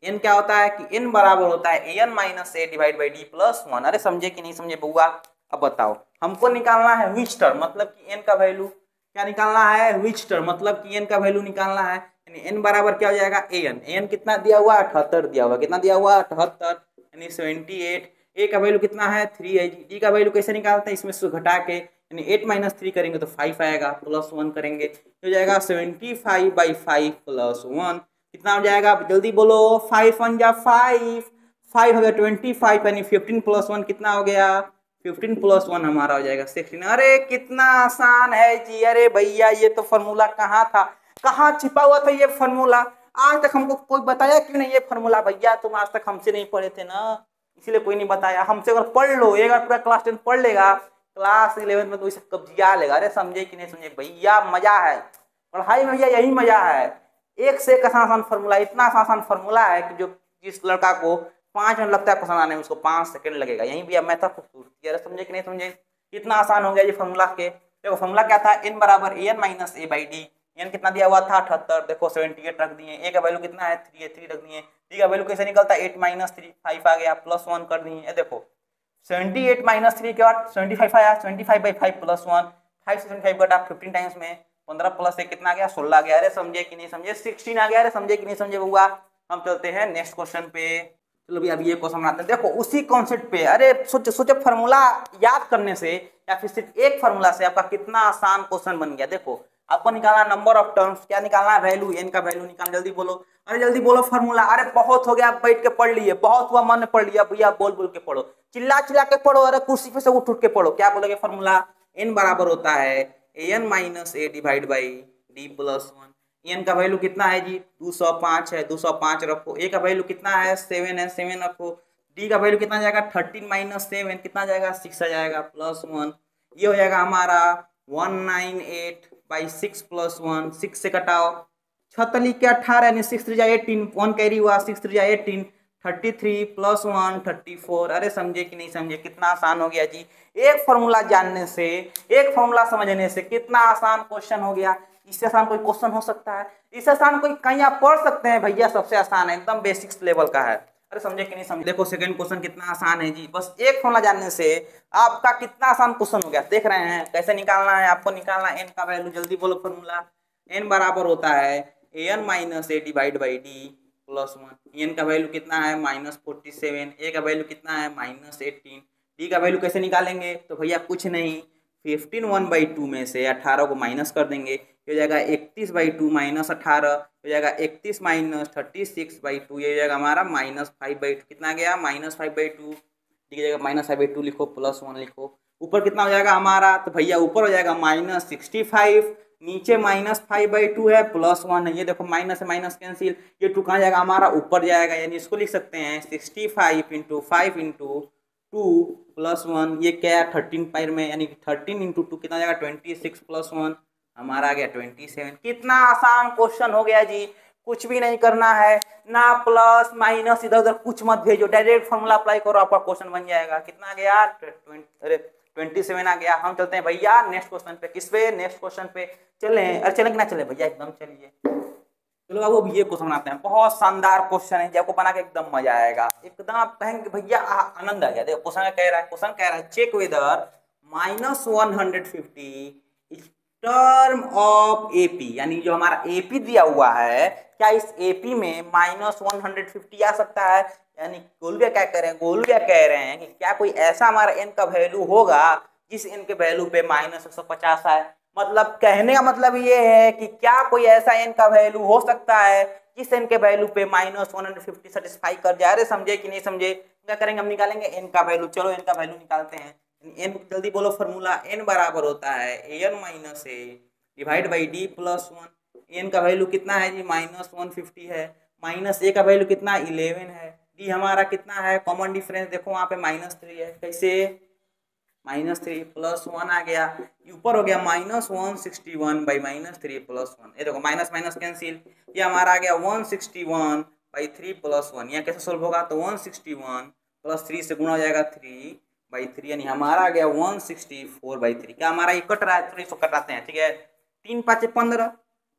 n क्या होता है कि n बराबर होता है an minus A divide by D plus 1। अरे समझे कि नहीं समझे बउआ। अब बताओ, हमको निकालना है विच टर्म, मतलब कि n का वैल्यू क्या निकालना है, विच टर्म मतलब कि n का वैल्यू निकालना है। यानी n बराबर क्या हो जाएगा an कितना दिया हुआ 78 दिया हुआ, कितना दिया हुआ 78 यानी 78। a का वैल्यू कितना है 3 है। d का वैल्यू कैसे निकालते हैं, इसमें से घटा के, यानी 8 माइनस 3 करेंगे तो 5 आएगा, प्लस 1 करेंगे तो हो जाएगा 75/5 प्लस 1। कितना हो जाएगा जल्दी बोलो, 5 1 जा 5, 5 हो गया 25 यानी 15 प्लस 1 कितना हो गया 15 प्लस 1 हमारा हो जाएगा 16। अरे कितना आसान है जी। अरे भैया ये तो फॉर्मूला कहाँ था, कहाँ छिपा हुआ था ये फॉर्मूला। आज तक हमको कोई बताया क्यों नहीं ये फॉर्मूला। भैया तुम आज तक हमसे नहीं पढ़े थे ना, इसीलिए कोई नहीं बताया। हमसे अगर पढ़ लो, एक बार पूरा क्लास 10 पढ़ लेगा, क्लास 11 में तो इसे कब्जिया लेगा। अरे समझे कि नहीं समझे भैया, मजा है पढ़ाई में भैया, यही मजा है। एक से एक आसान फॉर्मूला, इतना आसान फॉर्मूला है कि जो जिस लड़का को 5 मिनट लगता है क्वेश्चन आने में, उसको 5 सेकंड लगेगा। यही भैया मैथ खूबसूरती है। समझे कि नहीं समझे, इतना आसान हो गया ये फॉर्मूला के। देखो फॉर्मूला क्या था, n बराबर an minus A by D. N कितना दिया हुआ था 78, देखो 78 रख दिए। ए का वैल्यू कितना है 3 है, 3 रख दिए। डी का वैल्यू कैसे निकलता है 8 माइनस 3 5 आ गया, प्लस 1 कर दिए। देखो 78 माइनस 3 के बाद 75 आया, 75/5 प्लस 1, 5 से 75 घटा 15 टाइम्स में 15 प्लस 1 कितना आ गया 16 आ गया। अरे समझे कि नहीं समझे, 16 आ गया। अरे समझे कि नहीं समझे बउआ। हम चलते हैं नेक्स्ट क्वेश्चन पे। चलो भैया अभी ये क्वेश्चन आते हैं, देखो उसी कॉन्सेप्ट पे। अरे सोचो फार्मूला याद करने से या फिर सिर्फ एक फार्मूला से आपका कितना आसान क्वेश्चन बन गया। देखो आपको निकालना नंबर ऑफ टर्म्स, क्या निकालना है वैल्यू, n का वैल्यू निकालना। जल्दी बोलो, अरे जल्दी बोलो फार्मूला। अरे बहुत हो गया, आप बैठ के पढ़ लिए, बहुत हुआ मन में पढ़ लिया भैया, बोल बोल के पढ़ो, चिल्ला चिल्ला के पढ़ो। अरे कुर्सी पे से उठ के पढ़ो। क्या बोलोगे फार्मूला, n बराबर होता है an minus A divide by D plus 1। n का वैल्यू कितना है जी 205 है, 205 रखो। a का वैल्यू कितना है 7 है, 7 रखो। d का वैल्यू कितना जाएगा 13 माइनस 7 कितना जाएगा 6 आ जाएगा, प्लस 1। ये हो जाएगा हमारा 198/6 प्लस 1, 6 से कटाओ 6 के 18 यानी 6 3 18, 1 कैरी हुआ 6 3 18, 33 प्लस 1 34। अरे समझे कि नहीं समझे, कितना आसान हो गया जी। एक फॉर्मूला जानने से, एक फॉर्मूला समझने से कितना आसान क्वेश्चन हो गया। इससे आसान कोई क्वेश्चन हो सकता है, इससे आसान कोई कहीं आप पढ़ सकते हैं भैया, सबसे आसान है, एकदम बेसिक्स लेवल का है। अरे समझे कि नहीं समझे। देखो सेकंड क्वेश्चन कितना आसान है जी, बस एक फॉर्मूला जानने से आपका कितना आसान क्वेश्चन हो गया। देख रहे हैं कैसे निकालना है, आपको निकालना है n का वैल्यू। जल्दी बोलो फॉर्मूला, n बराबर होता है an minus A divide by D plus 1। n का वैल्यू कितना है -47, a का वैल्यू कितना है -18। d का वैल्यू कैसे निकालेंगे, तो भैया कुछ नहीं, 15 1/2 में से 18 को माइनस कर देंगे, हो जाएगा 31/2 माइनस 18 हो जाएगा 31 माइनस 36/2, ये हो जाएगा हमारा -5/2। कितना गया -5/2, ठीक है -5/2 लिखो, प्लस 1 लिखो। ऊपर कितना हो जाएगा हमारा, तो भैया ऊपर हो जाएगा -65, नीचे -5/2 है, प्लस 1 है। ये देखो माइनस से माइनस कैंसिल, ये 2 कहाँ जाएगा हमारा ऊपर जाएगा, यानी इसको लिख सकते हैं 65 × 5 × 2+1 ये क्या है 13 पाई में, यानी 13 इंटू 2 कितना जाएगा 26+1 हमारा आ गया 27। कितना आसान क्वेश्चन हो गया जी, कुछ भी नहीं करना है ना, प्लस माइनस इधर उधर कुछ मत भेजो, डायरेक्ट फॉर्मूला अप्लाई करो, आपका क्वेश्चन बन जाएगा। कितना आ गया 27 आ गया। हम चलते हैं भैया नेक्स्ट क्वेश्चन पे। किस पे? नेक्स्ट क्वेश्चन पे चले। अरे चले कि ना चले भैया? एकदम चलिए। चलो अब ये क्वेश्चन बनाते हैं, बहुत शानदार क्वेश्चन है, आपको बना के एकदम मजा आएगा, एकदम आप कहेंगे भैया आनंद आ गया। देखो क्वेश्चन कह रहा है, check whether -150 term of AP, यानी जो हमारा एपी दिया हुआ है, क्या इस एपी में -150 आ सकता है? यानी गोलविया क्या कह रहे हैं, गोलविया कह रहे हैं कि क्या कोई ऐसा हमारा एन का वैल्यू होगा जिस एन के वैल्यू पे -150 आए। मतलब कहने का मतलब ये है कि क्या कोई ऐसा एन का वैल्यू हो सकता है जिस एन के वैल्यू पे -150 सेटिस्फाई कर जाए। अरे समझे कि नहीं समझे? क्या करेंगे हम, निकालेंगे एन का वैल्यू। चलो एन का वैल्यू निकालते हैं। एन जल्दी बोलो फॉर्मूला, एन बराबर होता है an minus A divide by D plus 1। N का वैल्यू कितना है जी -150 है, माइनस ए का वैल्यू कितना 11 है, डी हमारा कितना है, कॉमन डिफरेंस देखो वहां पे -3 है, कैसे -3 प्लस 1 आ गया, ऊपर हो गया -161 बाई -3 प्लस 1। ये देखो माइनस माइनस कैंसिल, ये हमारा आ गया 161 बाई 3 प्लस 1। यहाँ कैसे सोल्व होगा, तो 161 प्लस 3 से गुणा हो जाएगा 3/3, यानी हमारा आ गया 164/3। क्या हमारा ये कट रहा है, 3 कटाते हैं, ठीक है। 3 5 15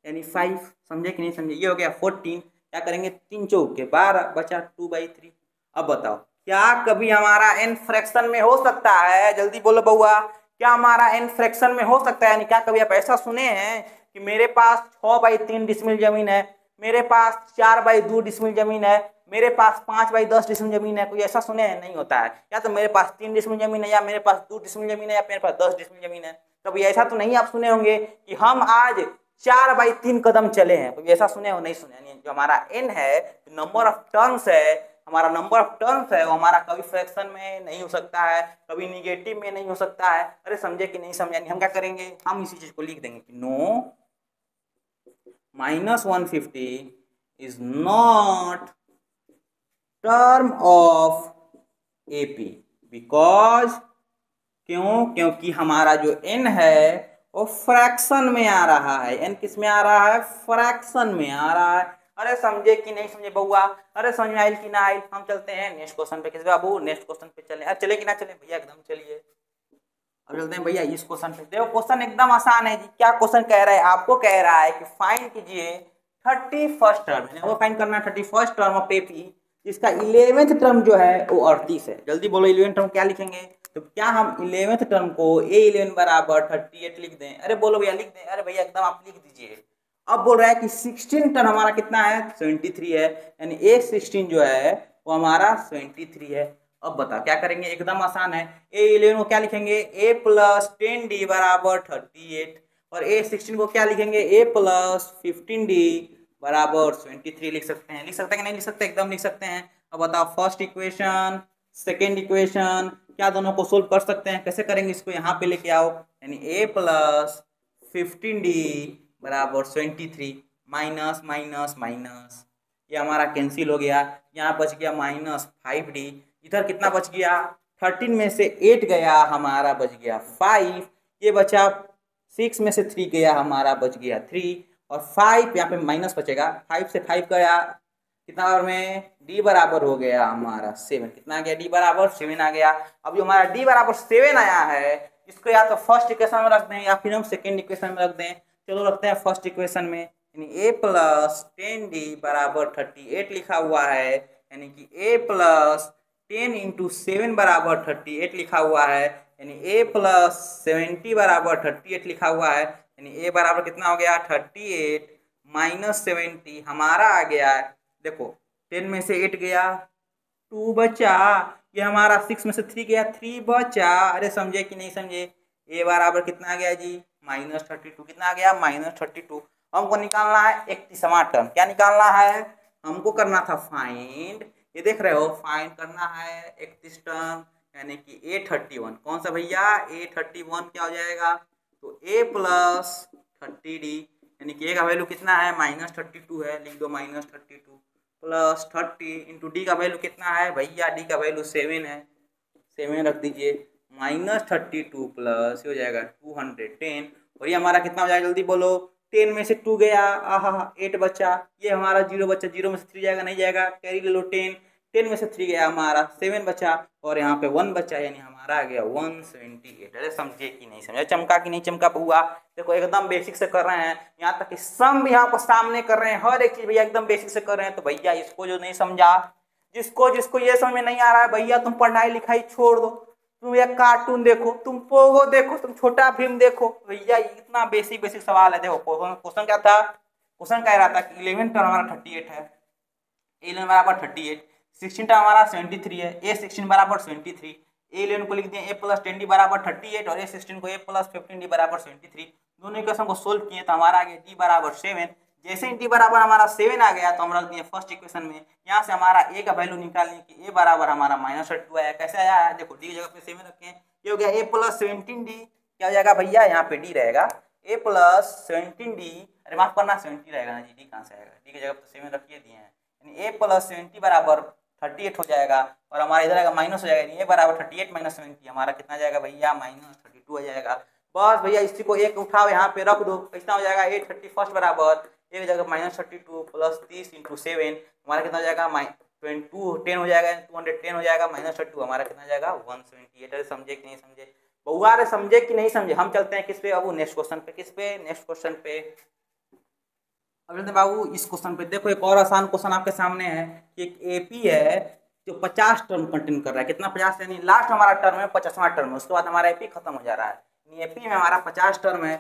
यानी 5, समझे कि नहीं समझे? ये हो गया 14। क्या करेंगे, 3 चौके 12 बचा 2/3। अब बताओ क्या कभी हमारा एन फ्रैक्शन में हो सकता है? जल्दी बोलो बउआ, क्या हमारा एन फ्रैक्शन में हो सकता है? यानी क्या कभी आप ऐसा सुने हैं कि मेरे पास 6/3 डिसमिल जमीन है, मेरे पास 4/2 डिसमिल जमीन है, मेरे पास 5/10 डिसमिल जमीन है? कोई ऐसा सुने हैं? नहीं होता है। या तो मेरे पास 3 डिसमिल जमीन है, या मेरे पास 2 डिसमिल जमीन है, या मेरे पास 10 डिसमिल जमीन है। कभी ऐसा तो नहीं आप सुने होंगे कि हम आज 4/3 कदम चले हैं, कभी ऐसा सुने हो? नहीं सुने। यानी जो हमारा एन है, नंबर ऑफ टर्म्स है, हमारा नंबर ऑफ टर्म्स है, वो हमारा कभी फ्रैक्शन में नहीं हो सकता है, कभी निगेटिव में नहीं हो सकता है। अरे समझे कि नहीं समझे? हम क्या करेंगे, हम इसी चीज को लिख देंगे कि no -150 is not term of AP because, क्योंकि हमारा जो n है वो फ्रैक्शन में आ रहा है। n किस में आ रहा है, फ्रैक्शन में आ रहा है। अरे समझे कि नहीं समझे बउआ? अरे समझ में आयल कि ना आयल? हम चलते हैं नेक्स्ट क्वेश्चन पे। किस बाबू, नेक्स्ट क्वेश्चन पे चले। अरे चले कि ना चले भैया? एकदम चलिए। अब चलते हैं भैया इस क्वेश्चन पे। देखो क्वेश्चन एकदम आसान है जी। क्या क्वेश्चन कह रहा है, आपको कह रहा है कि फाइंड कीजिए 31st टर्म, वो फाइंड करना है 31st टर्म ऑफ एपी, जिसका 11th टर्म जो है वो 38 है। जल्दी बोलो 11th टर्म क्या लिखेंगे? तो क्या हम 11th टर्म को A11 बराबर 38 लिख दें? अरे बोलो भैया लिख दें। अरे भैया एकदम आप लिख दीजिए। अब बोल रहा है कि 16 टर्म हमारा कितना है, 73 है, यानी A16 जो है वो हमारा 73 है। अब बता क्या करेंगे, एकदम आसान है। A11 को क्या लिखेंगे, A प्लस 10D बराबर 38, और A16 को क्या लिखेंगे, A प्लस 15D बराबर 23 लिख सकते हैं। लिख सकते हैं कि नहीं लिख सकते? एकदम लिख सकते हैं। अब बताओ फर्स्ट इक्वेशन सेकेंड इक्वेशन क्या दोनों को सोल्व कर सकते हैं? कैसे करेंगे इसको, यहाँ पे लेके आओ, यानी A प्लस 15D बराबर 23, माइनस माइनस माइनस, ये हमारा कैंसिल हो गया, यहाँ बच गया -5D, इधर कितना बच गया, 13 में से 8 गया हमारा बच गया 5, ये बचा 6 में से 3 गया हमारा बच गया 3, और 5 यहाँ पे माइनस बचेगा, 5 से 5 गया कितना बार में, D बराबर हो गया हमारा 7। कितना आ गया, D बराबर 7 आ गया। अब जो हमारा D बराबर 7 आया है, इसको या तो फर्स्ट इक्वेशन में रख दें या फिर हम सेकेंड इक्वेशन में रख दें। चलो रखते हैं फर्स्ट इक्वेशन में, यानी A प्लस 10D बराबर 38 लिखा हुआ है, यानी कि A प्लस 10 इंटू 7 बराबर 38 लिखा हुआ है, यानी A प्लस 70 बराबर 38 लिखा हुआ है, यानी A बराबर कितना हो गया 38 माइनस 70 हमारा आ गया। देखो 10 में से 8 गया 2 बचा, ये हमारा 6 में से 3 गया 3 बचा। अरे समझे कि नहीं समझे? A बराबर कितना आ गया जी -32, कितना आ गया -32। हमको निकालना है 31वां टर्म। क्या निकालना है हमको, करना था फाइंड, ये देख रहे हो फाइंड करना है 31 टर्म, यानी कि A31। कौन सा भैया, A31 क्या हो जाएगा, तो A प्लस 30D, यानी कि A का वैल्यू कितना है -32 है, लिख दो -32 प्लस 30 इंटू D का वैल्यू कितना है भैया, D का वैल्यू 7 है, 7 रख दीजिए, -32 प्लस हो जाएगा 210, और ये हमारा कितना हो जाएगा जल्दी बोलो, 10 में से 2 गया, आहा 8 बचा, ये हमारा 0 बचा, 0 में से 3 जाएगा, नहीं जाएगा, कैरी ले लो 10, 10 में से 3 गया हमारा 7 बचा, और यहाँ पे 1 बचा, यानी हमारा आ गया 178। अरे समझे कि नहीं समझे, चमका कि नहीं चमका हुआ? देखो एकदम बेसिक से कर रहे हैं, यहाँ तक कि सम भी आपको सामने कर रहे हैं, हर एक चीज भैया एकदम बेसिक से कर रहे हैं। तो भैया इसको जो नहीं समझा, जिसको जिसको ये समझ में नहीं आ रहा है भैया, तुम पढ़ाई लिखाई छोड़ दो, तुम एक कार्टून देखो, तुम पोगो देखो, तुम छोटा भीम देखो, भैया इतना बेसिक बेसिक सवाल है। देखो क्वेश्चन क्या था, क्वेश्चन कह रहा था कि 11 टर्म हमारा 38 है, 11 बराबर 38, 16 टर्म हमारा 73 है, A16 बराबर 73, A11 को लिख दिए A प्लस 10D बराबर 38 और A16 को A प्लस 15D बराबर 73। दोनों इक्वेशन को सोल्व किए तो हमारा आ गया D बराबर 7। जैसे ही D बराबर हमारा 7 आ गया तो हम रख दिए फर्स्ट इक्वेशन में, यहाँ से हमारा A का वैल्यू निकालने की A बराबर हमारा -2 आया। कैसे आया है देखो, D की जगह पे 7 रखे हैं, ये हो गया A प्लस 17D, क्या हो जाएगा भैया, यहाँ पे D रहेगा A प्लस 17D, अरे माफ करना 70 रहेगा ना जी, D कहाँ से आएगा, D की जगह पे 7 रखिए दिए हैं, यानी A प्लस 70 बराबर 38 हो जाएगा, और हमारा इधर आएगा माइनस हो जाएगा, A बराबर 38 माइनस 70 हमारा कितना जाएगा भैया, -32 हो जाएगा। बस भैया इसी को एक उठाओ यहाँ पे रख दो, कितना हो जाएगा 831 बराबर एक जगह -32 प्लस 30 इंटू 7 हमारा कितना हो जाएगा 10 हो जाएगा, 210 हो जाएगा, -32 हमारा कितना जाएगा 178। समझे कि नहीं समझे बउआ, रे समझे कि नहीं समझे? हम चलते हैं किस पे, अब नेक्स्ट क्वेश्चन पे, किस पे, नेक्स्ट क्वेश्चन पे। अब चलते बाबू इस क्वेश्चन पे, देखो एक और आसान क्वेश्चन आपके सामने है कि एक एपी है जो 50 टर्म कंटेन कर रहा है, कितना 50, यानी लास्ट हमारा टर्म है 50वां टर्म है, उसके बाद हमारा एपी खत्म हो जा रहा है। एपी में हमारा 50 टर्म है,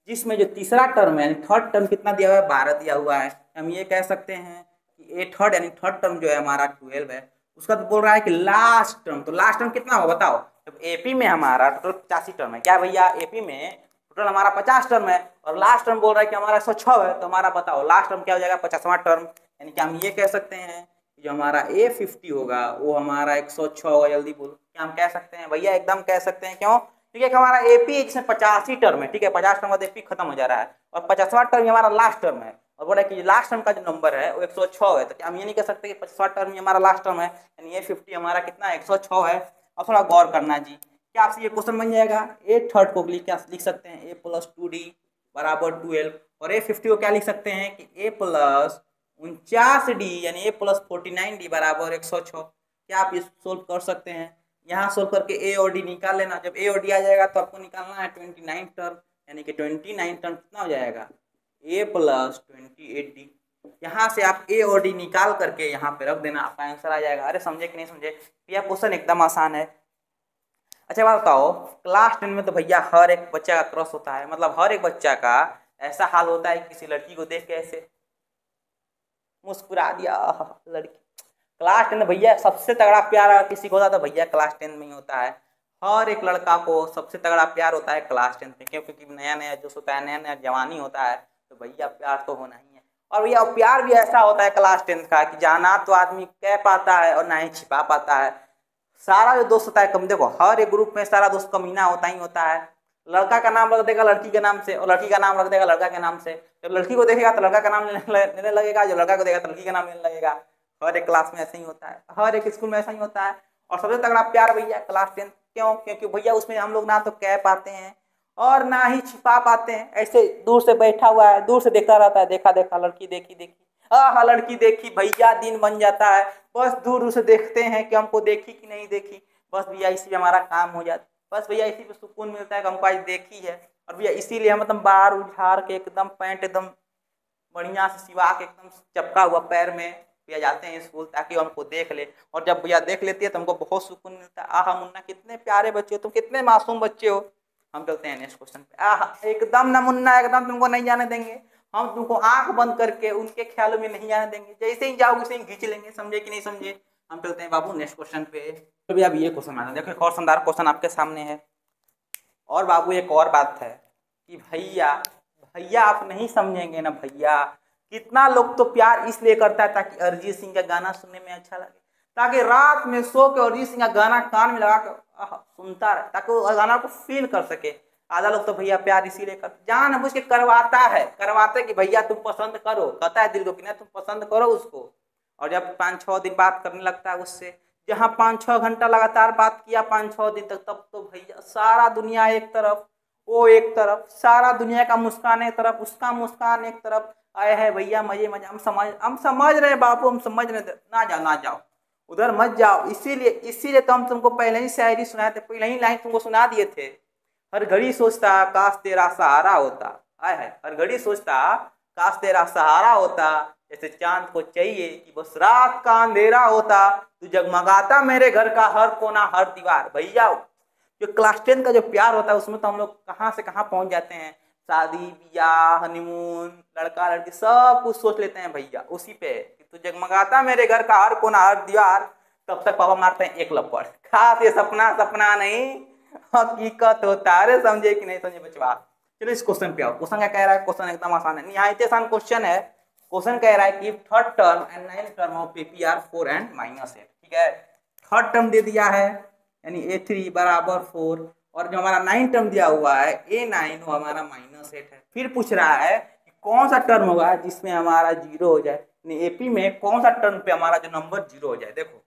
जिसमें जो तीसरा टर्म है यानी थर्ड टर्म कितना दिया हुआ है, 12 दिया हुआ है। हम ये कह सकते हैं कि ए थर्ड यानी थर्ड टर्म जो है हमारा 12 है, उसका तो बोल रहा है कि लास्ट टर्म, तो लास्ट टर्म कितना हो बताओ। जब एपी में हमारा टोटल 85 टर्म है, क्या भैया एपी में टोटल हमारा 50 टर्म है और लास्ट टर्म बोल रहा है कि हमारा 106 है, तो हमारा बताओ लास्ट टर्म क्या हो जाएगा 50वां टर्म, यानी कि हम ये कह सकते हैं कि जो हमारा A50 होगा वो हमारा 106 होगा। जल्दी बोलो, क्या हम कह सकते हैं भैया? एकदम कह सकते हैं। क्यों? क्योंकि हमारा एपी इसमें 85 टर्म है, ठीक है, 50 टर्म बाद एपी खत्म हो जा रहा है और 50वां टर्म हमारा लास्ट टर्म है, और बोला कि लास्ट टर्म का जो नंबर है वो 106 है, तो क्या हम ये नहीं कह सकते कि 50वां टर्म ही हमारा लास्ट टर्म है, यानी A50 हमारा कितना 106 है। अब थोड़ा गौर करना जी, क्या आपसे ये क्वेश्चन बन जाएगा, ए थर्ड को क्या लिख सकते हैं, A प्लस 2D बराबर 12, और A50 को क्या लिख सकते हैं कि A प्लस 49D यानी A प्लस 49D बराबर 106। क्या आप इस सोल्व कर सकते हैं? यहाँ सोल्व करके ए और डी निकाल लेना, जब ए और डी आ जाएगा तो आपको निकालना है 29 टर्म, यानी कि 29 टर्म कितना हो जाएगा, ए प्लस 28D। यहाँ से आप ए और डी निकाल करके यहाँ पे रख देना, आपका आंसर आ जाएगा। अरे समझे कि नहीं समझे? यह क्वेश्चन एकदम आसान है। अच्छा बात बताओ, क्लास 10 में तो भैया हर एक बच्चा का क्रश होता है, मतलब हर एक बच्चा का ऐसा हाल होता है किसी लड़की को देख के ऐसे मुस्कुरा दिया, लड़की। क्लास 10 भैया सबसे तगड़ा प्यार अगर किसी को होता है तो भैया क्लास 10 में ही होता है। हर एक लड़का को सबसे तगड़ा प्यार होता है क्लास 10 में, क्यों? क्योंकि नया नया जोश होता है, नया नया जवानी होता है, तो भैया प्यार तो होना ही है। और भैया प्यार भी ऐसा होता है क्लास 10 का कि जहाँ ना तो आदमी कह पाता है और ना ही छिपा पाता है। सारा जो दोस्त होता है कम, देखो हर एक ग्रुप में सारा दोस्त कमीना होता ही होता है। लड़का का नाम रख देगा लड़की के नाम से और लड़की का नाम रख देगा लड़का के नाम से, जब लड़की को देखेगा तो लड़का का नाम लेने लगेगा, जो लड़का को देखेगा तो लड़की का नाम लेने लगेगा। हर एक क्लास में ऐसा ही होता है, हर एक स्कूल में ऐसा ही होता है। और सबसे तगड़ा प्यार भैया क्लास 10, क्यों? क्योंकि भैया उसमें हम लोग ना तो कह पाते हैं और ना ही छिपा पाते हैं, ऐसे दूर से बैठा हुआ है, दूर से देखता रहता है, देखा देखा लड़की देखी देखी, हाँ लड़की देखी, भैया दिन बन जाता है। बस दूर दूर से देखते हैं कि हमको देखी कि नहीं देखी, बस भैया इसी में हमारा काम हो जाता है, बस भैया इसी पे सुकून मिलता है कि हमको आज देखी है। और भैया इसीलिए हम एकदम बाहर उझाड़ के एकदम पैंट एकदम बढ़िया से सिवा के एकदम चपका हुआ पैर में भैया जाते हैं स्कूल, ताकि हमको देख ले। और जब भैया देख लेती है तो हमको बहुत सुकून मिलता है। आहा मुन्ना कितने प्यारे बच्चे हो तुम, कितने मासूम बच्चे हो। हम चलते हैं नेक्स्ट क्वेश्चन पे। आहा एकदम ना मुन्ना, एकदम तुमको नहीं जाने देंगे, हम तुमको आंख बंद करके उनके ख्यालों में नहीं जाने देंगे, जैसे ही जाओगे वैसे ही खींच लेंगे। समझे कि नहीं समझे? हम चलते हैं बाबू नेक्स्ट क्वेश्चन पे। तो भैया अब ये क्वेश्चन आता है, देखो एक और शानदार क्वेश्चन आपके सामने है। और बाबू एक और बात है कि भैया भैया आप नहीं समझेंगे ना भैया, कितना लोग तो प्यार इसलिए करता है ताकि अरिजीत सिंह का गाना सुनने में अच्छा लगे, ताकि रात में सो के अरिजीत सिंह का गाना कान में लगा के सुनता रहे, ताकि वो गाना को फील कर सके। आधा लोग तो भैया प्यार इसीलिए कर जान बुझ के करवाता है, करवाते कि भैया तुम पसंद करो, कहता है दिल को कि ना तुम पसंद करो उसको, और जब 5-6 दिन बात करने लगता है उससे, जहाँ 5-6 घंटा लगातार बात किया 5-6 दिन तक, तब तो भैया सारा दुनिया एक तरफ, वो एक तरफ, सारा दुनिया का मुस्कान एक तरफ, उसका मुस्कान एक तरफ, आए हैं भैया मजे मजे। हम समझ रहे हैं बाबू, हम समझ रहे थे। ना जाओ ना जाओ, उधर मत जाओ। इसीलिए तो हम तुमको पहले ही शायरी सुनाए थे, पहले ही लाइन तुमको सुना दिए थे। हर घड़ी सोचता काश तेरा सहारा होता, आए है, हर घड़ी सोचता काश तेरा सहारा होता, जैसे चांद को चाहिए कि बस रात का अंधेरा होता, तू जगमगाता मेरे घर का हर कोना हर दीवार। भैया जो क्लास 10 का जो प्यार होता है उसमें तो हम लोग कहाँ से कहाँ पहुंच जाते हैं। शादी ब्याह हनीमून लड़का लड़की सब कुछ सोच लेते हैं भैया उसी पे, कि तू जगमगाता मेरे घर का हर कोना हर दीवार। तब तक पापा मारते हैं एक लपड़, खास ये सपना सपना नहीं हकीकत होता। अरे समझे कि नहीं समझे बचवा। चलो इस क्वेश्चन पे आओ। क्वेश्चन क्या कह रहा है? क्वेश्चन एकदम आसान है, निहायत आसान क्वेश्चन है। क्वेश्चन कह रहा है कि third term and ninth term of PP are 4 and -8। ठीक है, थर्ड टर्म दे दिया है यानी A3 बराबर 4, और जो हमारा 9 टर्म दिया हुआ है A9 वो हमारा -8 है। फिर पूछ रहा है कि कौन सा टर्म होगा जिसमें हमारा 0 हो जाए, यानी AP में कौन सा टर्म पे हमारा जो नंबर 0 हो जाए। देखो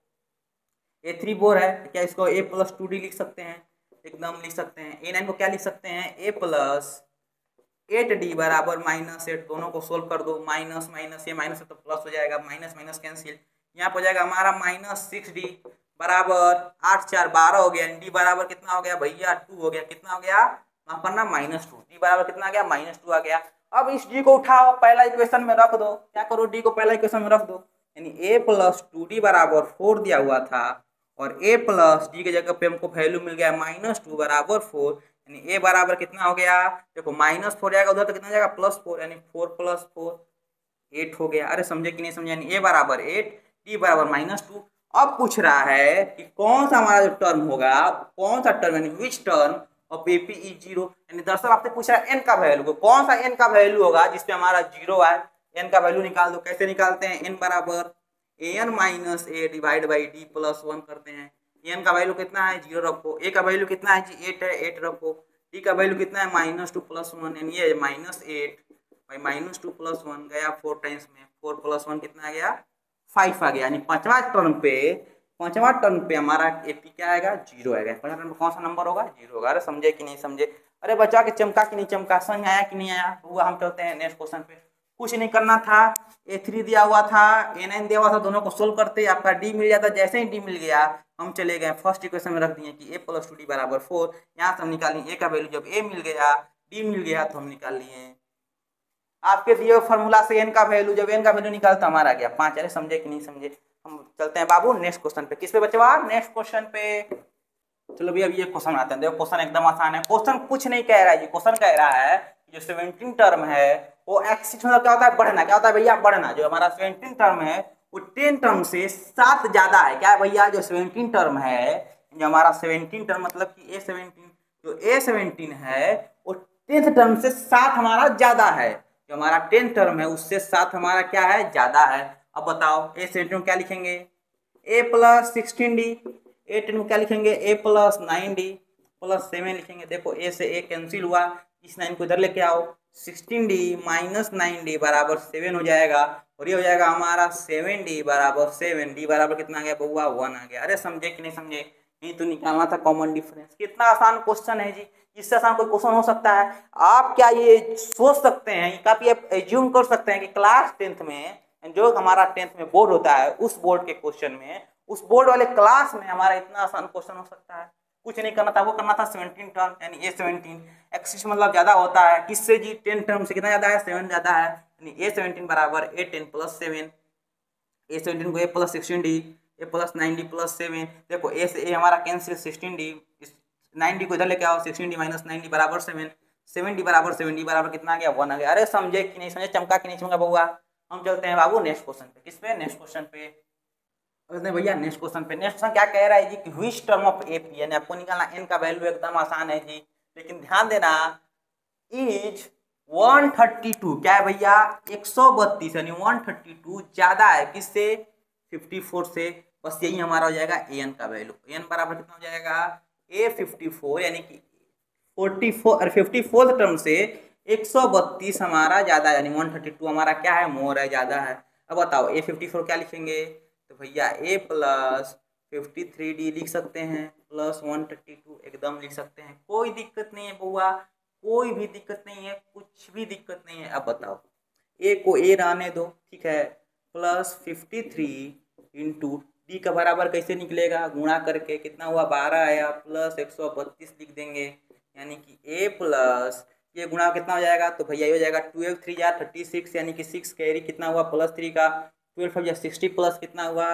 A3 4 है, तो क्या इसको A+2D लिख सकते हैं? एकदम लिख सकते हैं। A9 को क्या लिख सकते हैं? A+8D बराबर -8। दोनों को सोल्व कर दो, माइनस माइनस ये माइनस है तो प्लस हो जाएगा, माइनस माइनस कैंसिल, यहाँ पर हो जाएगा हमारा -6D बराबर 8 4 12 हो गया। डी बराबर कितना हो गया भैया? 2 हो गया। कितना हो गया? माफ करना -2। डी बराबर कितना आ गया? -2 आ गया। अब इस डी को उठाओ, पहला इक्वेशन में रख दो। क्या करो? डी को पहला इक्वेशन में रख दो, यानी A+2D बराबर 4 दिया हुआ था, और A+D की जगह पे हमको वैल्यू मिल गया -2 बराबर 4, यानी A बराबर कितना हो गया? देखो -4 जाएगा उधर तो कितना जाएगा? +4, यानी 4 + 4 8 हो गया। अरे समझे कि नहीं समझे? यानी A बराबर 8, D बराबर -2। अब पूछ रहा है कि कौन सा हमारा जो टर्म होगा, कौन सा टर्म, यानी which term of AP is 0। यानी दरअसल आपसे पूछ रहा है n का वैल्यू, कौन सा n का वैल्यू होगा जिसपे हमारा 0 आए। n का वैल्यू निकाल दो। कैसे निकालते हैं? n बराबर an - a divide by d + 1 करते हैं। n का वैल्यू कितना है? 0 रखो। a का वैल्यू कितना है जी? 8 है, 8 रखो। d का वैल्यू कितना है? -2 + 1, यानी ये -8 भाई -2 + 1 गया 4 टाइम्स में, 4 + 1 कितना आ गया? 5 आ गया। यानी पांचवा टर्म पे हमारा AP क्या आएगा? 0 आएगा। पांचवा टर्म पे कौन सा नंबर होगा? 0 होगा। अरे समझे कि नहीं समझे? अरे बच्चा के चमका कि नहीं चमका? समझ आया कि नहीं आया? हुआ। हम चलते हैं नेक्स्ट क्वेश्चन पे। कुछ नहीं करना था, A3 दिया हुआ था, A9 दिया हुआ था, दोनों को सोल्व करते आपका D मिल जाता। जैसे ही D मिल गया हम चले गए फर्स्ट इक्वेशन में रख दिए कि A+2D बराबर 4। यहाँ से हम निकालें A का वैल्यू। जब A मिल गया D मिल गया तो हम निकाल लिए आपके दिए फॉर्मूला से n का वैल्यू। जब n का वैल्यू निकालता हमारा गया 5। अरे समझे कि नहीं समझे? हम चलते हैं बाबू नेक्स्ट क्वेश्चन पे। किस पे बचवा? नेक्स्ट क्वेश्चन पे। चलो भैया अब ये क्वेश्चन आते हैं। देखो क्वेश्चन एकदम आसान है। क्वेश्चन कुछ नहीं कह रहा है जी, क्वेश्चन कह रहा है जो 17 टर्म है वो एक्सिस मतलब क्या होता है? बढ़ना। क्या होता है भैया? बढ़ना। जो हमारा 17 टर्म है वो 10 टर्म से 7 ज्यादा है। क्या है भैया? जो 17 टर्म है, जो हमारा 17 टर्म मतलब कि A17 है वो 10th टर्म से 7 हमारा ज्यादा है। जो हमारा 10 टर्म है उससे 7 हमारा क्या है? ज्यादा है। अब बताओ A17 को क्या लिखेंगे? A+16D। A10 को क्या लिखेंगे? A+9D + 7 लिखेंगे। देखो A से A कैंसिल हुआ, इस 9 को इधर लेके आओ, 16D - 9D बराबर 7 हो जाएगा, और ये हो जाएगा हमारा 7D बराबर 7। D बराबर कितना आ गया बउआ? 1 आ गया। अरे समझे कि नहीं समझे? ये तो निकालना था कॉमन डिफरेंस। कितना आसान क्वेश्चन है जी, इससे आसान कोई क्वेश्चन हो सकता है? आप क्या ये सोच सकते हैं, काफी आप एज्यूम कर सकते हैं कि क्लास 10th में, जो हमारा 10th में बोर्ड होता है उस बोर्ड के क्वेश्चन में, उस बोर्ड वाले क्लास में हमारा इतना आसान क्वेश्चन हो सकता है? कुछ नहीं करना था, वो करना था 17 टर्म यानी A17 एक्सिस मतलब ज्यादा होता है किससे जी? 10 टर्म से। कितना ज्यादा है? 7 ज्यादा है, यानी A17 बराबर A10 + 7। A17 को A+16D, A+9D + 7। देखो A से A हमारा कैंसिल, 16D 9D को इधर लेके आओ, 16D - 9D बराबर 7। 7D बराबर 7D बराबर कितना आ गया? 1 आ गया। अरे समझे कि नहीं समझे? चमका कि नहीं चमका बउआ? हम चलते हैं बाबू नेक्स्ट क्वेश्चन पे। किस पे? नेक्स्ट क्वेश्चन पे। भैया नेक्स्ट क्वेश्चन पे। नेक्स्ट क्वेश्चन क्या कह रहा है जी कि व्हिच टर्म ऑफ AP, यानी आपको निकालना n का वैल्यू। एकदम आसान है जी, लेकिन ध्यान देना इज 132। क्या है भैया? 132, यानी 132 ज्यादा है किससे? 54 से। बस यही हमारा हो जाएगा an का वैल्यू। n बराबर कितना हो जाएगा? A54, यानी कि 54 टर्म से 132 हमारा ज्यादा, यानी 132 हमारा क्या है? मोर है, ज्यादा है। अब बताओ A54 क्या लिखेंगे? तो भैया A+54 53D लिख सकते हैं प्लस 132 एकदम लिख सकते हैं, कोई दिक्कत नहीं है बुआ, कोई भी दिक्कत नहीं है, कुछ भी दिक्कत नहीं है। अब बताओ ए को ए रहने दो, ठीक है, प्लस 53 इंटू डी का बराबर कैसे निकलेगा, गुणा करके कितना हुआ 12 आया, प्लस 132 लिख देंगे, यानी कि ए प्लस ये गुणा कितना हो जाएगा, तो भैया ये हो जाएगा 12 3 या 36, यानी कि 6 कैरी कितना हुआ प्लस 3 का 12 या 60 प्लस कितना हुआ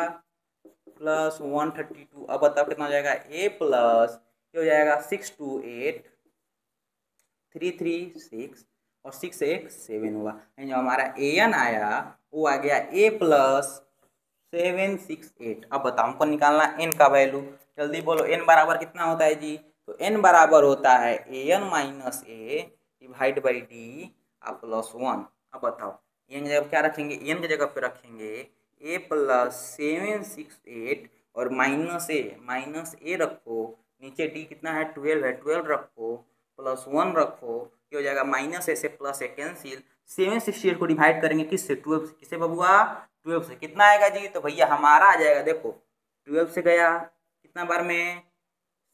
प्लस 132। अब बताओ कितना हो जाएगा, ए प्लस ये हो जाएगा 6 2 8 3 3 6 और 6 1 7 हुआ, जो हमारा ए एन आया वो आ गया ए प्लस 768। अब बताओ हमको निकालना एन का वैल्यू, जल्दी बोलो एन बराबर कितना होता है जी, तो एन बराबर होता है A N minus A divide by D आप प्लस 1। अब बताओ एन की जगह क्या रखेंगे, एन की जगह पे रखेंगे ए प्लस 768 और माइनस ए रखो, नीचे डी कितना है 12 है, 12 रखो प्लस 1 रखो, ये हो जाएगा माइनस ए से प्लस ए कैंसिल, 768 को डिवाइड करेंगे किससे 12 से, किससे बबुआ 12 से, कितना आएगा जी, तो भैया हमारा आ जाएगा, देखो 12 से गया कितना बार में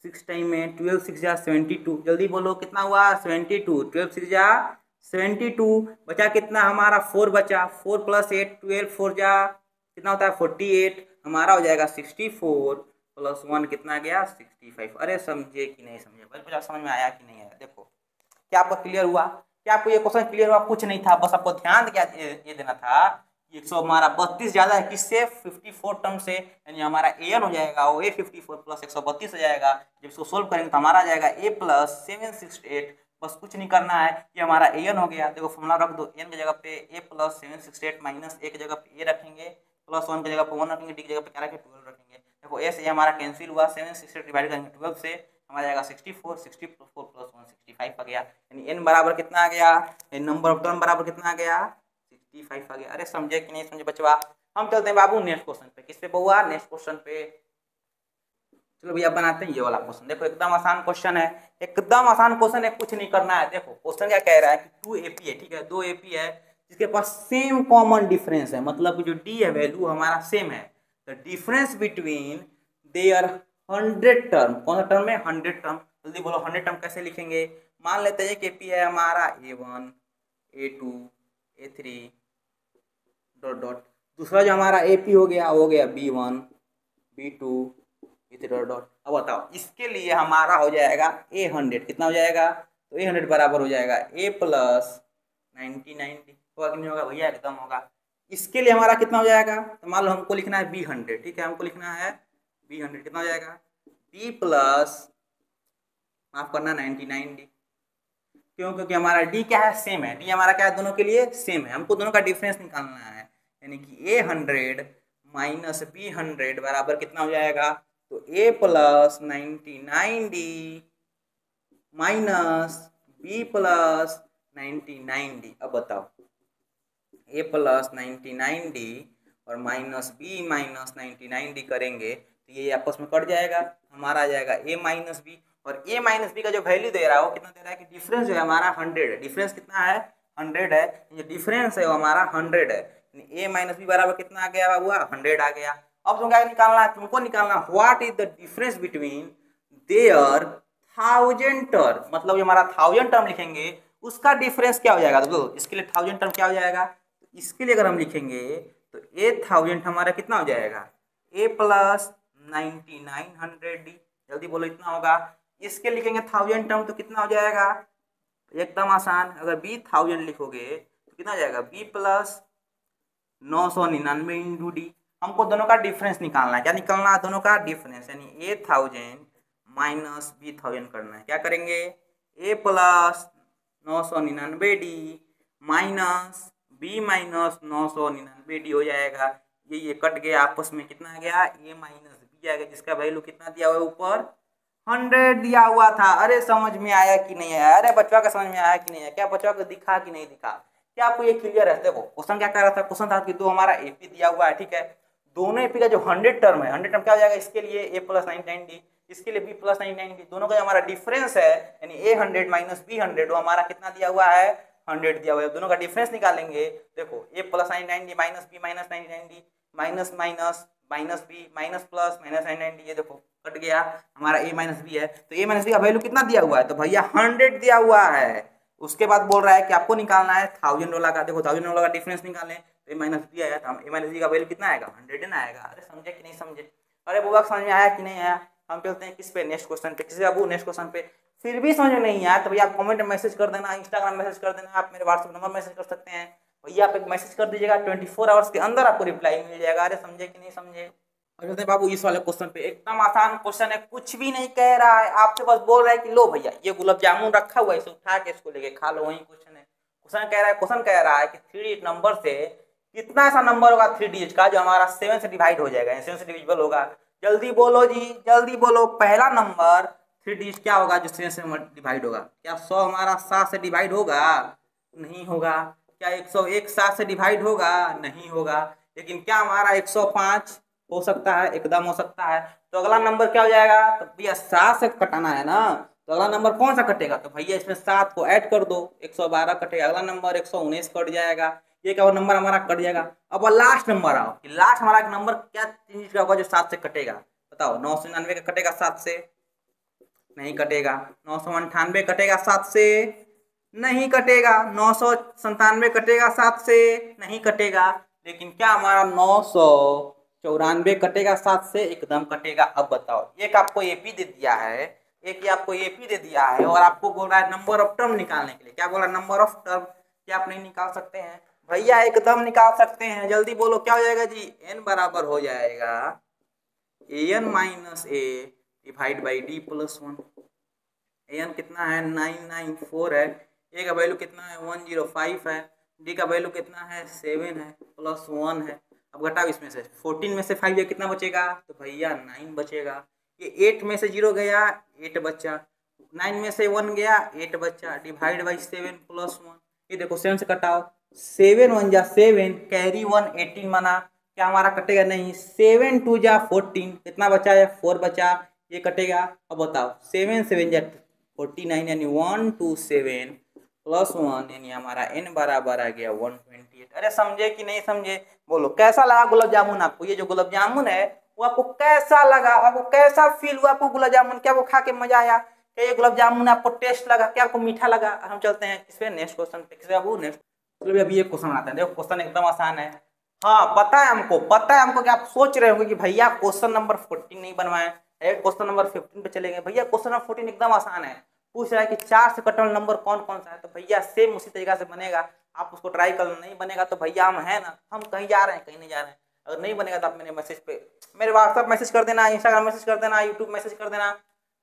6 टाइम में, 12 6 जा 72, जल्दी बोलो कितना हुआ 72, 12 6 जा 72, बचा कितना हमारा 4 बचा, 4 प्लस 8 12 4 जा कितना होता है 48, हमारा हो जाएगा 64 प्लस 1 कितना गया 65। अरे समझे कि नहीं समझे भाई, कुछ समझ में आया कि नहीं आया, देखो क्या आपको क्लियर हुआ, क्या आपको ये क्वेश्चन क्लियर हुआ, कुछ नहीं था, बस आपको ध्यान क्या ये देना था, 100 हमारा 32 ज्यादा है किससे 54 टर्म से, यानी हमारा ए एन हो जाएगा वो ए 54 प्लस 132 हो जाएगा, जब इसको सोल्व करेंगे तो हमारा आ जाएगा ए प्लस 768, बस कुछ नहीं करना है, ये हमारा ए एन हो गया, देखो फॉर्मूला रख दो, एन की जगह पे ए प्लस 768 माइनस ए की जगह पे ए रखेंगे, प्लस 1 की जगह पे 1 रखेंगे, डी की जगह पे क्या रखेंगे 12 रखेंगे, देखो ए से हमारा कैंसिल हुआ, 768 डिवाइड करेंगे 12 से हमारा जाएगा 64 64 प्लस 1 65 आ गया, यानी एन बराबर कितना आ गया, नंबर ऑफ टर्म बराबर कितना आ गया 65 आ गया। अरे समझे कि नहीं समझे बचवा, हम चलते हैं बाबू नेक्स्ट क्वेश्चन पे, किस पे बउआ नेक्स्ट क्वेश्चन पे, चलो भैया बनाते हैं ये वाला क्वेश्चन, देखो एकदम आसान क्वेश्चन है, एकदम आसान क्वेश्चन है, कुछ नहीं करना है, देखो क्वेश्चन क्या कह रहा है कि 2 एपी है, ठीक है 2 एपी है जिसके पास सेम कॉमन डिफरेंस है, मतलब जो डी है वैल्यू हमारा सेम है, the difference between their 100 term, कौन सा टर्म है 100 टर्म, जल्दी बोलो 100 टर्म कैसे लिखेंगे, मान लेते हैं कि एपी है हमारा A1 A2 A3 dot dot, दूसरा जो हमारा एपी हो गया B1 B2 B3 dot dot. अब बताओ इसके लिए हमारा हो जाएगा A100, कितना हो जाएगा, तो A100 बराबर हो जाएगा A प्लस 99 होगा कि नहीं होगा भैया, एकदम होगा। इसके लिए हमारा कितना हो जाएगा, तो मान लो हमको लिखना है B100, ठीक है हमको लिखना है B100, कितना हो जाएगा B प्लस माफ करना 99D, क्यों, क्योंकि हमारा डी क्या है सेम है, डी हमारा क्या है दोनों के लिए सेम है, हमको दोनों का डिफरेंस निकालना है, यानी कि A100 माइनस B100 बराबर कितना हो जाएगा, तो A plus 99D minus B plus 99D। अब बताओ A प्लस 99D और माइनस B माइनस 99D करेंगे तो ये आपस में कट जाएगा, हमारा आ जाएगा A माइनस B, और A माइनस बी का जो वैल्यू दे रहा है वो कितना दे रहा है कि डिफरेंस जो है हमारा 100 है, डिफरेंस कितना है 100 है, जो डिफरेंस है वो हमारा 100 है, A माइनस बी बराबर कितना आ गया बाबू 100 आ गया। अब तुम क्या निकालना है, तुमको निकालना what is the difference between their 1000 term, मतलब जो हमारा 1000 टर्म लिखेंगे उसका डिफरेंस क्या हो जाएगा, तो इसके लिए 1000 टर्म क्या हो जाएगा, तो इसके लिए अगर हम लिखेंगे तो A1000 हमारा कितना हो जाएगा A प्लस 9900D, जल्दी बोलो इतना होगा, इसके लिखेंगे 1000 टर्म तो कितना हो जाएगा, एकदम आसान, अगर B1000 लिखोगे तो कितना हो जाएगा B प्लस 999 इंटू डी, हमको दोनों का डिफरेंस निकालना है, क्या निकालना है दोनों का डिफरेंस, यानी A1000 माइनस B1000 करना है, क्या करेंगे A plus 999D minus B minus 999D हो जाएगा, ये कट गया आपस में कितना आ गया A माइनस B आ गया, जिसका वैल्यू कितना दिया हुआ है ऊपर 100 दिया हुआ था। अरे समझ में आया कि नहीं आया, अरे बच्चों का समझ में आया कि नहीं आया, क्या बच्चों को दिखा कि नहीं दिखा, क्या आपको ये क्लियर है। देखो क्वेश्चन क्या कर रहा था, क्वेश्चन था कि दो हमारा एपी दिया हुआ है, ठीक है, दोनों एपी का जो 100 टर्म है, 100 टर्म क्या हो जाएगा, इसके लिए A प्लस 99D, इसके लिए B प्लस 99D, दोनों का जो हमारा डिफरेंस है यानी A100 माइनस B100 वो हमारा कितना दिया हुआ है 100 दिया हुआ है, दोनों का डिफरेंस निकालेंगे, देखो A plus 99D minus B minus 99D minus minus minus B minus plus minus 90, ये देखो कट गया, हमारा ए माइनस बी है, तो ए माइनस बी का वैल्यू कितना दिया हुआ है, तो भैया 100 दिया हुआ है। उसके बाद बोल रहा है कि आपको निकालना है 1000 वाला का, देखो 1000 वाला का डिफरेंस निकालें, तो ए माइनस बी आया, तो ए माइनस बी का वैल्यू कितना आएगा, 100 ना आएगा। अरे समझे कि नहीं समझे, अरे बुआ समझ में आया कि नहीं आया। हम चलते हैं किस पे, नेक्स्ट क्वेश्चन पे। किसी बाबू नेक्स्ट क्वेश्चन पे फिर भी समझ में नहीं आया तो भैया आप कमेंट में मैसेज कर देना, इंस्टाग्राम मैसेज कर देना, आप मेरे व्हाट्सएप नंबर मैसेज कर सकते हैं भैया, आप एक मैसेज कर दीजिएगा, 24 आवर्स के अंदर आपको रिप्लाई मिल जाएगा। अरे समझे कि नहीं समझे। और चलते हैं बाबू इस वाले क्वेश्चन पे, एकदम आसान क्वेश्चन है, कुछ भी नहीं कह रहा है, आपसे बस बोल रहा है कि लो भैया ये गुलाब जामुन रखा हुआ है, इसे उठा के इसको लेके खा लो, वही क्वेश्चन है। क्वेश्चन कह रहा है कि 3 डिजिट नंबर से कितना ऐसा नंबर होगा 3 डिजिट का जो हमारा 7 से डिवाइड हो जाएगा, 7 से डिविजिबल होगा। जल्दी बोलो जी, जल्दी बोलो, पहला नंबर 3 डिजिट क्या होगा जो 7 से डिवाइड होगा। क्या 100 हमारा 7 से डिवाइड होगा, नहीं होगा। क्या 101 7 से डिवाइड होगा, नहीं होगा। लेकिन क्या हमारा 105 हो सकता है, एकदम हो सकता है। तो अगला नंबर क्या हो जाएगा, तो भैया 7 से कटाना है ना, तो अगला नंबर कौन सा कटेगा, तो भैया इसमें 7 को ऐड कर दो, 112 कटेगा, अगला नंबर 119 कट जाएगा, ये क्या नंबर हमारा कट जाएगा। अब लास्ट नंबर आओ कि लास्ट हमारा नंबर क्या चीज का होगा जो 7 से कटेगा, बताओ। 999 का कटेगा 7 से, नहीं कटेगा। 998 कटेगा 7 से, नहीं कटेगा। 997 कटेगा 7 से, नहीं कटेगा। लेकिन क्या हमारा 994 कटेगा 7 से, एकदम कटेगा। अब बताओ, एक आपको एपी दे दिया है, एक ये आपको एपी दे दिया है, और आपको बोल रहा है नंबर ऑफ टर्म निकालने के लिए। क्या बोल रहा है, नंबर ऑफ टर्म। क्या आप नहीं निकाल सकते हैं भैया, एकदम निकाल सकते हैं। जल्दी बोलो क्या हो जाएगा जी, n बराबर हो जाएगा an minus A divide by D plus 1। an कितना है 994 है, ए का वैल्यू कितना है 105 है, डी का वैल्यू कितना है 7 है, प्लस 1 है। अब घटाओ इसमें से 14 में से 5 या कितना बचेगा, तो भैया 9 बचेगा। ये 8 में से 0 गया, 8 बचा। 9 में से 1 गया, 8 बचा, डिवाइड बाई 7 प्लस 1। ये देखो 7 से कटाओ, 7 1 जा 7, कैरी 1 18 माना, क्या हमारा कटेगा, नहीं। 7 2 जा 14, कितना बचा है 4 बचा, ये कटेगा। अब बताओ 7 7 जा 49, यानी 127 प्लस 1, यानी हमारा n बराबर आ गया 128। अरे समझे कि नहीं समझे, बोलो कैसा लगा गुलाब जामुन आपको। ये जो गुलाब जामुन है वो आपको कैसा लगा, आपको कैसा फील हुआ आपको गुलाब जामुन, क्या वो खा के मजा आया, क्या ये गुलाब जामुन आपको टेस्ट लगा, क्या आपको मीठा लगा। हम चलते हैं किस पे, नेक्स्ट क्वेश्चन पे। किस बाबू नेक्स्ट, चलो अभी ये क्वेश्चन आता है, देखो क्वेश्चन एकदम आसान है। हाँ पता है हमको, पता है हमको कि आप सोच रहे होंगे कि भैया क्वेश्चन नंबर 14 नहीं बनवाए, क्वेश्चन नंबर 15 पे चलेंगे। भैया क्वेश्चन नंबर 14 एकदम आसान है, पूछ रहा है कि 4 से कटल नंबर कौन कौन सा है, तो भैया सेम उसी तरीका से बनेगा, आप उसको ट्राई कर लो। नहीं बनेगा तो भैया हम है ना, हम कहीं जा रहे हैं कहीं नहीं जा रहे हैं। अगर नहीं बनेगा तो आप मेरे मैसेज पे, मेरे व्हाट्सएप मैसेज कर देना, इंस्टाग्राम मैसेज कर देना, यूट्यूब मैसेज कर देना।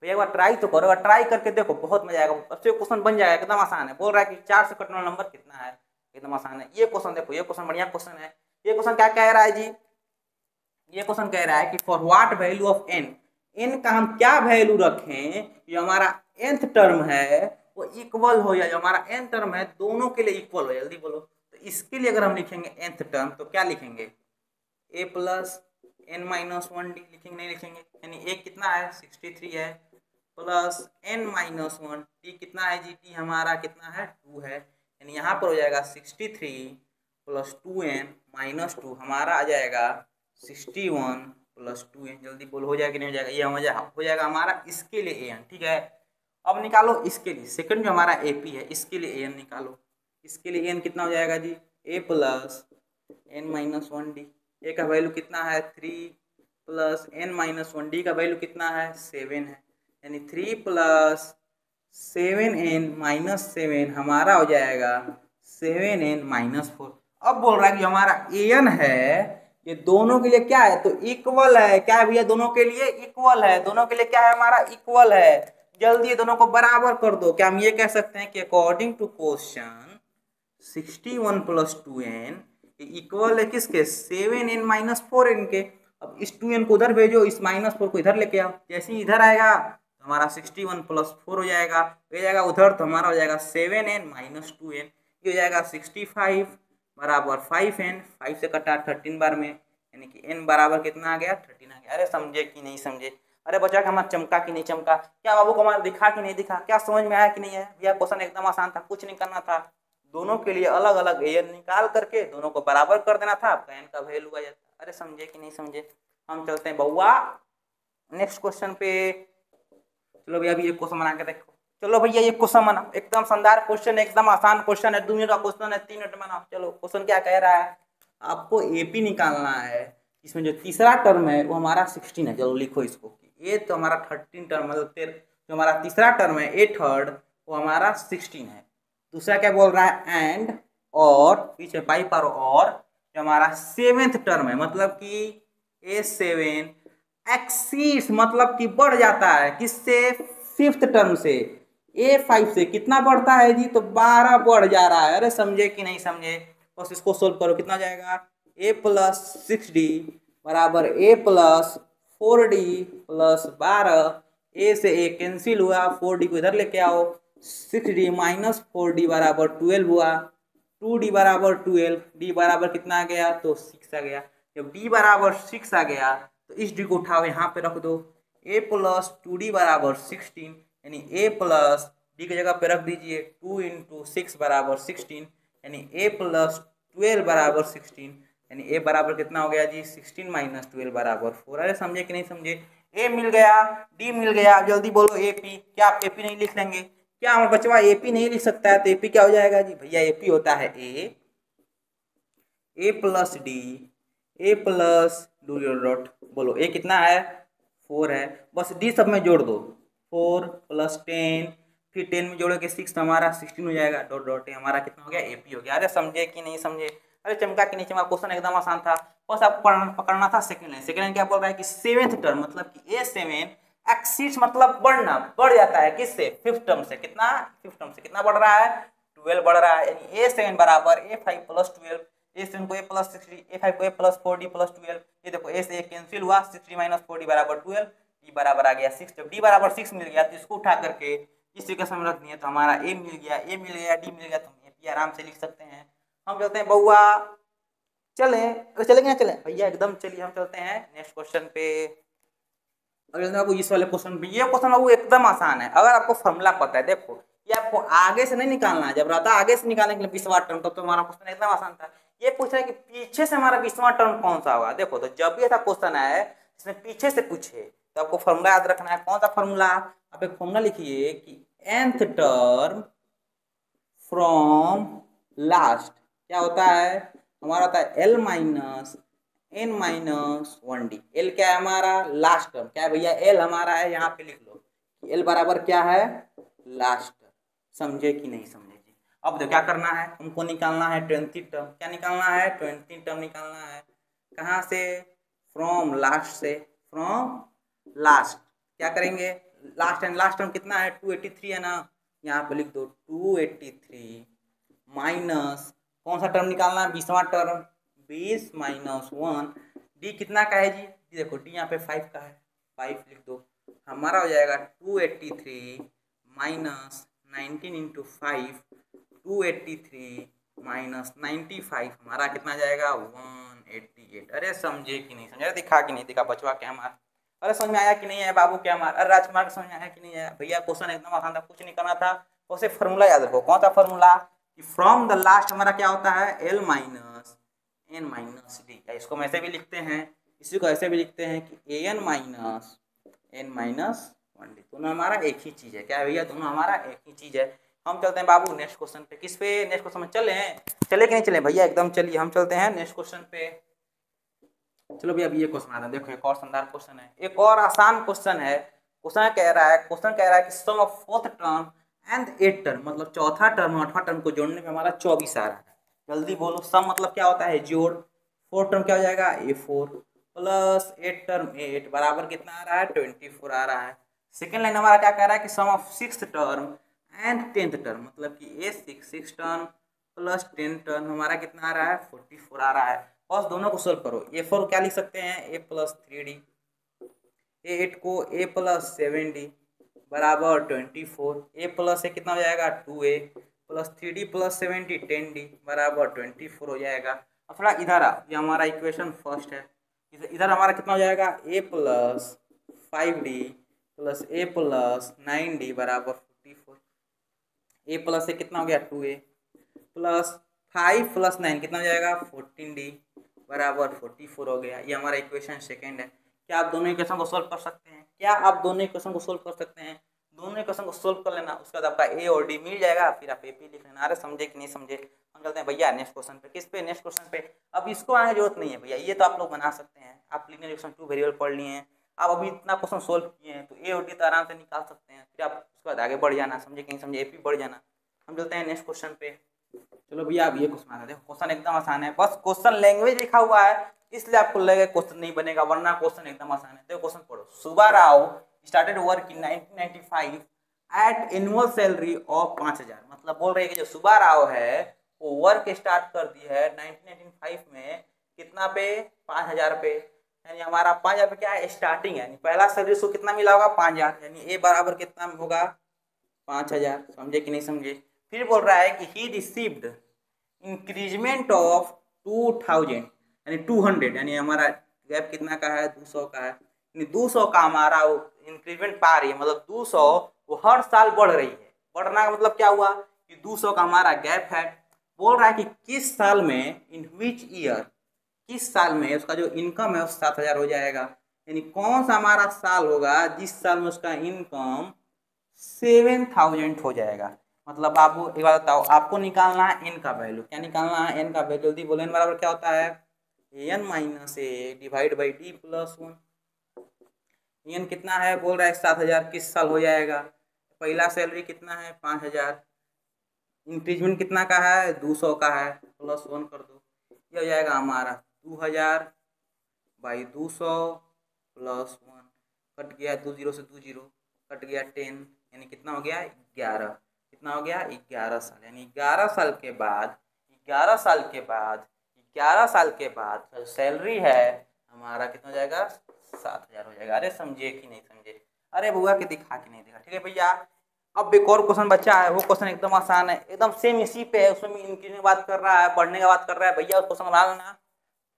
भैया एक बार ट्राई तो करो, अगर ट्राई करके देखो बहुत मजा आएगा, सबसे क्वेश्चन बन जाएगा, एकदम आसान है। बोल रहा है कि 4 से कटने वाला नंबर कितना है, एकदम आसान है। ये क्वेश्चन देखो, ये क्वेश्चन बढ़िया क्वेश्चन है। ये क्वेश्चन क्या कह रहा है जी, ये क्वेश्चन कह रहा है कि for what value of n, n का हम क्या वैल्यू रखें जो हमारा nth टर्म है वो इक्वल हो जाए, जो हमारा n टर्म है दोनों के लिए इक्वल हो। जल्दी बोलो, तो इसके लिए अगर हम लिखेंगे nth टर्म तो क्या लिखेंगे, a plus n minus 1 D लिखेंगे, नहीं लिखेंगे। यानी a कितना है 63 है, प्लस n माइनस 1 टी कितना है जी, टी हमारा कितना है 2 है। यानी यहाँ पर हो जाएगा 63 प्लस 2n माइनस 2, हमारा आ जाएगा 61 प्लस 2n। जल्दी बोल हो जाएगा कि नहीं हो जाएगा, ये हो जाएगा हमारा इसके लिए an, ठीक है। अब निकालो इसके लिए, सेकंड जो हमारा AP है इसके लिए an निकालो। इसके लिए an कितना हो जाएगा जी, a plus n minus 1 D, a का वैल्यू कितना है 3 प्लस n माइनस 1 डी का वैल्यू कितना है 7 है। यानी 3 प्लस 7n माइनस 7 हमारा हो जाएगा 7n माइनस 4। अब बोल रहा है कि हमारा an है ये दोनों के लिए क्या है, तो इक्वल है। क्या है भैया, दोनों के लिए इक्वल है, दोनों के लिए क्या है हमारा इक्वल है। जल्दी दोनों को बराबर कर दो। क्या हम ये कह सकते हैं कि according to question 61 plus 2n equal है किसके, 7n माइनस 4n के। अब इस 2n को उधर भेजो, इस माइनस 4 को इधर लेके आओ, जैसे ही इधर आएगा तो हमारा 61 प्लस 4 हो जाएगा, ये जाएगा उधर तो हमारा हो जाएगा 7n माइनस 2n, ये हो जाएगा 65 बराबर 5n, 5 से कटा 13 बार में, यानी कि n बराबर कितना आ गया 13 आ गया। अरे समझे कि नहीं समझे, अरे बच्चा का हमारा चमका कि नहीं चमका, क्या बाबू को हमारा दिखा कि नहीं दिखा, क्या समझ में आया कि नहीं आया। भैया क्वेश्चन एकदम आसान था, कुछ नहीं करना था, दोनों के लिए अलग अलग an निकाल करके दोनों को बराबर कर देना था, आपका n का वैल्यू आ जाता। अरे समझे कि नहीं समझे, हम चलते हैं बउआ नेक्स्ट क्वेश्चन पे। चलो भैया अभी एक क्वेश्चन बना के देखो। चलो भैया ये क्वेश्चन बनाओ, एकदम शानदार क्वेश्चन है, एकदम आसान क्वेश्चन है, 2 मिनट का क्वेश्चन है, 3 मिनट बनाओ। चलो क्वेश्चन क्या कह रहा है, आपको एपी निकालना है। इसमें जो तीसरा टर्म है वो हमारा 16 है। चलो लिखो इसको, ये तो हमारा 13 टर्म मतलब जो हमारा तीसरा टर्म है ए थर्ड वो हमारा 16 है। दूसरा क्या बोल रहा है एंड और पीछे पाई पर और जो हमारा 7th टर्म है मतलब कि A7 एक्सीड्स मतलब कि बढ़ जाता है किससे, 5th टर्म से। A5 से कितना बढ़ता है जी, तो 12 बढ़ जा रहा है। अरे समझे कि नहीं समझे, बस इसको सोल्व करो, कितना हो जाएगा A प्लस 6D बराबर A प्लस 4D प्लस 12। ए से ए कैंसिल हुआ, 4D को इधर लेके आओ, 6D माइनस 4D बराबर 12 हुआ, 2D बराबर 12, D बराबर कितना आ गया, तो 6 आ गया। जब D बराबर 6 आ गया तो इस D को उठाओ यहाँ पे रख दो, A प्लस 2D बराबर 16 यानी A प्लस D की जगह पे रख दीजिए 2 इंटू 6 बराबर 16 यानी A प्लस 12 बराबर 16 यानी A बराबर कितना हो गया जी, 16 माइनस 12 बराबर 4। अरे समझे कि नहीं समझे, A मिल गया, D मिल गया, जल्दी बोलो AP। क्या आप AP नहीं लिख लेंगे, क्या हमारा बच्चा AP नहीं लिख सकता है, तो AP क्या हो जाएगा जी, भैया AP होता है A plus D, A plus dot बोलो A कितना है, 4 है, बस D सब में जोड़ दो, 4 प्लस 10 फिर 10 में जोड़ोगे 6 तो हमारा 16 हो जाएगा, डॉट डॉट हमारा कितना हो गया, AP हो गया। अरे समझे कि नहीं समझे, अरे चमका कि नहीं चमका, क्वेश्चन एकदम आसान था, बस आपको पकड़ना था सेकंड लाइन। सेकंड लाइन क्या बोल रहा है कि 7th टर्म मतलब कि A7 एक्सिस मतलब बढ़ना, बढ़ जाता है किससे, 5th टर्म से। कितना, 5th टर्म से कितना बढ़ रहा है, 12 बढ़ रहा है, यानी A7 बराबर A5 प्लस 12, A7 को A प्लस 60, A5 को A प्लस 4D प्लस 12। ये देखो A से A कैंसिल हुआ, 60 माइनस 4D बराबर 12, D बराबर आ गया 6। जब D बराबर 6 मिल गया तो इसको उठा करके इस इक्वेशन में रख दिए तो हमारा A मिल गया, A मिल गया, D मिल गया, तो हम AP आराम से लिख सकते हैं। हम चलते हैं बउआ, चले चलेंगे ना, चले भैया एकदम चलिए, हम चलते हैं नेक्स्ट क्वेश्चन पे। अगर आपको इस वाले क्वेश्चन पे, ये क्वेश्चन आपको एकदम आसान है, अगर आपको फॉर्मूला पता है। देखो ये आपको आगे से नहीं निकालना है, जब रहता आगे से निकालने के लिए 20वां टर्म, तब तो हमारा क्वेश्चन एकदम आसान था। ये पूछ रहा है कि पीछे से हमारा 20वां टर्म कौन सा होगा। देखो तो जब भी ऐसा क्वेश्चन आए इसमें पीछे से पूछे तो आपको फॉर्मूला याद रखना है। कौन सा फॉर्मूला, आप एक फॉर्मूला लिखिए कि nth टर्म फ्रॉम लास्ट क्या होता है, हमारा होता है L minus n minus 1D। L क्या है हमारा, लास्ट टर्म। क्या है भैया, L हमारा है, यहाँ पे लिख लो L बराबर क्या है, लास्ट टर्म। समझे कि नहीं समझे जी। अब देखो क्या करना है, हमको निकालना है 20 टर्म। क्या निकालना है, 20 टर्म निकालना है। कहाँ से, फ्रॉम लास्ट से, फ्रॉम लास्ट। क्या करेंगे, लास्ट एंड लास्ट टर्म कितना है, 283 है ना, यहाँ पे लिख दो 283 माइनस कौन सा टर्म निकालना है, 20वां टर्म, 20 माइनस 1। डी कितना का है जी, देखो डी यहाँ पे 5 का है, 5 लिख दो, हमारा हो जाएगा 283 माइनस 19 इंटू 5, 283 माइनस 95 हमारा कितना जाएगा 188। अरे समझे कि नहीं समझे, दिखा कि नहीं दिखा बचवा क्या हमारा, अरे समझ में आया कि नहीं आया बाबू क्या हमारा, अरे राजकुमार समझ में आया कि नहीं आया भैया, क्वेश्चन एकदम आसान था, कुछ नहीं करना था, उसे फॉर्मूला याद रखो। कौन सा फॉर्मूला, कि फ्रॉम द लास्ट हमारा क्या होता है L minus N minus D. इसको हम ऐसे भी लिखते हैं, इसी को ऐसे भी लिखते हैं कि AN minus N minus 1D। दोनों हमारा एक ही चीज है, क्या है भैया, दोनों हमारा एक ही चीज है। हम चलते हैं बाबू नेक्स्ट क्वेश्चन पे, किस पे, नेक्स्ट क्वेश्चन में चले कि नहीं चले भैया, एकदम चलिए हम चलते हैं नेक्स्ट क्वेश्चन पे। चलो भैया अभी ये क्वेश्चन आता है, देखो एक और शानदार क्वेश्चन है, एक और आसान क्वेश्चन है। क्वेश्चन कह रहा है कि sum of 4th term and 8th term मतलब चौथा टर्म और 8वां टर्म को जोड़ने पे हमारा 24 आ रहा है। जल्दी बोलो, सम मतलब क्या होता है, जोड़। 4th टर्म क्या हो जाएगा A4 plus 8th term A8 बराबर कितना आ रहा है, 24 आ रहा है। सेकेंड लाइन हमारा क्या कह रहा है कि sum of 6th term and 10th term मतलब कि A6 टर्म प्लस 10 टर्म हमारा कितना आ रहा है, 44 आ रहा है। बस दोनों को सोल्व करो। A4 क्या लिख सकते हैं, A प्लस 3D, A8 को A प्लस 7D बराबर 24, A प्लस ए कितना हो जाएगा 2A plus 3D plus 70 10D बराबर 24 हो जाएगा। अब थोड़ा इधर आ, ये हमारा इक्वेशन फर्स्ट है, इधर हमारा कितना हो जाएगा A plus 5D plus A plus 9D बराबर 44। A प्लस ए कितना हो गया 2A प्लस 5 प्लस 9 कितना हो जाएगा 14D बराबर 44 हो गया। ये हमारा इक्वेशन सेकेंड है। क्या आप दोनों इक्वेशन को सोल्व कर सकते हैं? क्या आप दोनों इक्वेशन को सोल्व कर सकते हैं? दोनों इक्वेशन को सोल्व कर लेना, उसके बाद आपका ए और डी मिल जाएगा, फिर आप एपी लिख लेना। अरे समझे कि नहीं समझे? हम चलते हैं भैया नेक्स्ट क्वेश्चन पे। किस पे? नेक्स्ट क्वेश्चन पे। अब इसको आने की जरूरत नहीं है भैया, ये तो आप लोग बना सकते हैं। आप लीनियर इक्वेशन 2 वेरिएबल पढ़ लिए हैं, आप अभी इतना क्वेश्चन सोल्व किए हैं, तो ए और डी तो आराम से निकाल सकते हैं। फिर आप उसके बाद आगे बढ़ जाना, समझे कि नहीं समझे? एपी बढ़ जाना। हम चलते हैं नेक्स्ट क्वेश्चन पे। चलो भैया अब ये क्वेश्चन आता है। देखो क्वेश्चन एकदम आसान है, बस क्वेश्चन लैंग्वेज लिखा हुआ है इसलिए आपको लगेगा क्वेश्चन नहीं बनेगा, वरना क्वेश्चन एकदम आसान है। देखो क्वेश्चन पढ़ो। Subbarao started work in 1995 at annual salary of 5000। मतलब बोल रहे हैं कि जो सुब्बाराव है वो वर्क स्टार्ट कर दी है 1995 में, कितना पे? 5000 पे। यानी हमारा 5000 पे क्या है? स्टार्टिंग है, यानी पहला सैलरी उसको कितना मिला होगा? 5000। यानी ए बराबर कितना होगा? 5000। समझे कि नहीं समझे? फिर बोल रहा है कि ही रिसीव्ड इंक्रीजमेंट ऑफ 2000 यानी 200, यानी हमारा गैप कितना का है? 200 का है। यानी 200 का हमारा वो इंक्रीजमेंट पा रही है, मतलब 200 वो हर साल बढ़ रही है। बढ़ना का मतलब क्या हुआ कि 200 का हमारा गैप है। बोल रहा है कि किस साल में, इन विच ईयर, किस साल में उसका जो इनकम है वो 7000 हो जाएगा। यानी कौन सा हमारा साल होगा जिस साल में उसका इनकम 7000 हो जाएगा। मतलब आपको एक बात बताओ, आपको निकालना है एन का वैल्यू। क्या निकालना है? एन का वैल्यू। जल्दी बोलो। एन बराबर क्या होता है? N minus A divide by D plus 1। N कितना है? बोल रहा है 7000 किस साल हो जाएगा। पहला सैलरी कितना है? 5000। इंक्रीजमेंट कितना का है? 200 का है, प्लस 1 कर दो। ये हो जाएगा हमारा 2000 बाई 200 प्लस 1। कट गया 20 से 20, कट गया 10, यानी कितना हो गया? 11। कितना हो गया? 11 साल। यानी 11 साल के बाद, 11 साल के बाद, 11 साल के बाद सैलरी है हमारा कितना हो जाएगा? 7000 हो जाएगा। अरे समझे कि नहीं समझे? अरे बुआ के दिखा कि नहीं दिखा? ठीक है भैया। अब एक और क्वेश्चन बचा है, वो क्वेश्चन एकदम आसान है, एकदम सेम इसी पे है। उसमें इनकी बात कर रहा है, पढ़ने का बात कर रहा है भैया, उस क्वेश्चन बना लेना।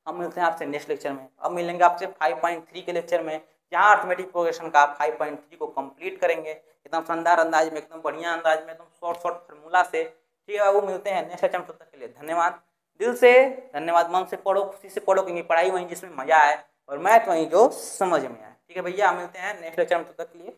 हम मिलते हैं आपसे नेक्स्ट लेक्चर में। अब मिलेंगे आपसे 5.3 के लेक्चर में, जहाँ अर्थमेटिक प्रोग्रेशन का 5.3 को कंप्लीट करेंगे एकदम शानदार अंदाज में, एकदम बढ़िया अंदाज में, एकदम शॉर्ट शॉर्ट फार्मूला से। ठीक है बाबू, मिलते हैं नेक्स्ट लेक्चर में। तब तक के लिए धन्यवाद, दिल से धन्यवाद। मन से पढ़ो, खुशी से पढ़ो, क्योंकि पढ़ाई वहीं जिसमें मजा आए और मैथ वहीं जो समझ में आए। ठीक है भैया, मिलते हैं नेक्स्ट लेक्चर में। तब तक के लिए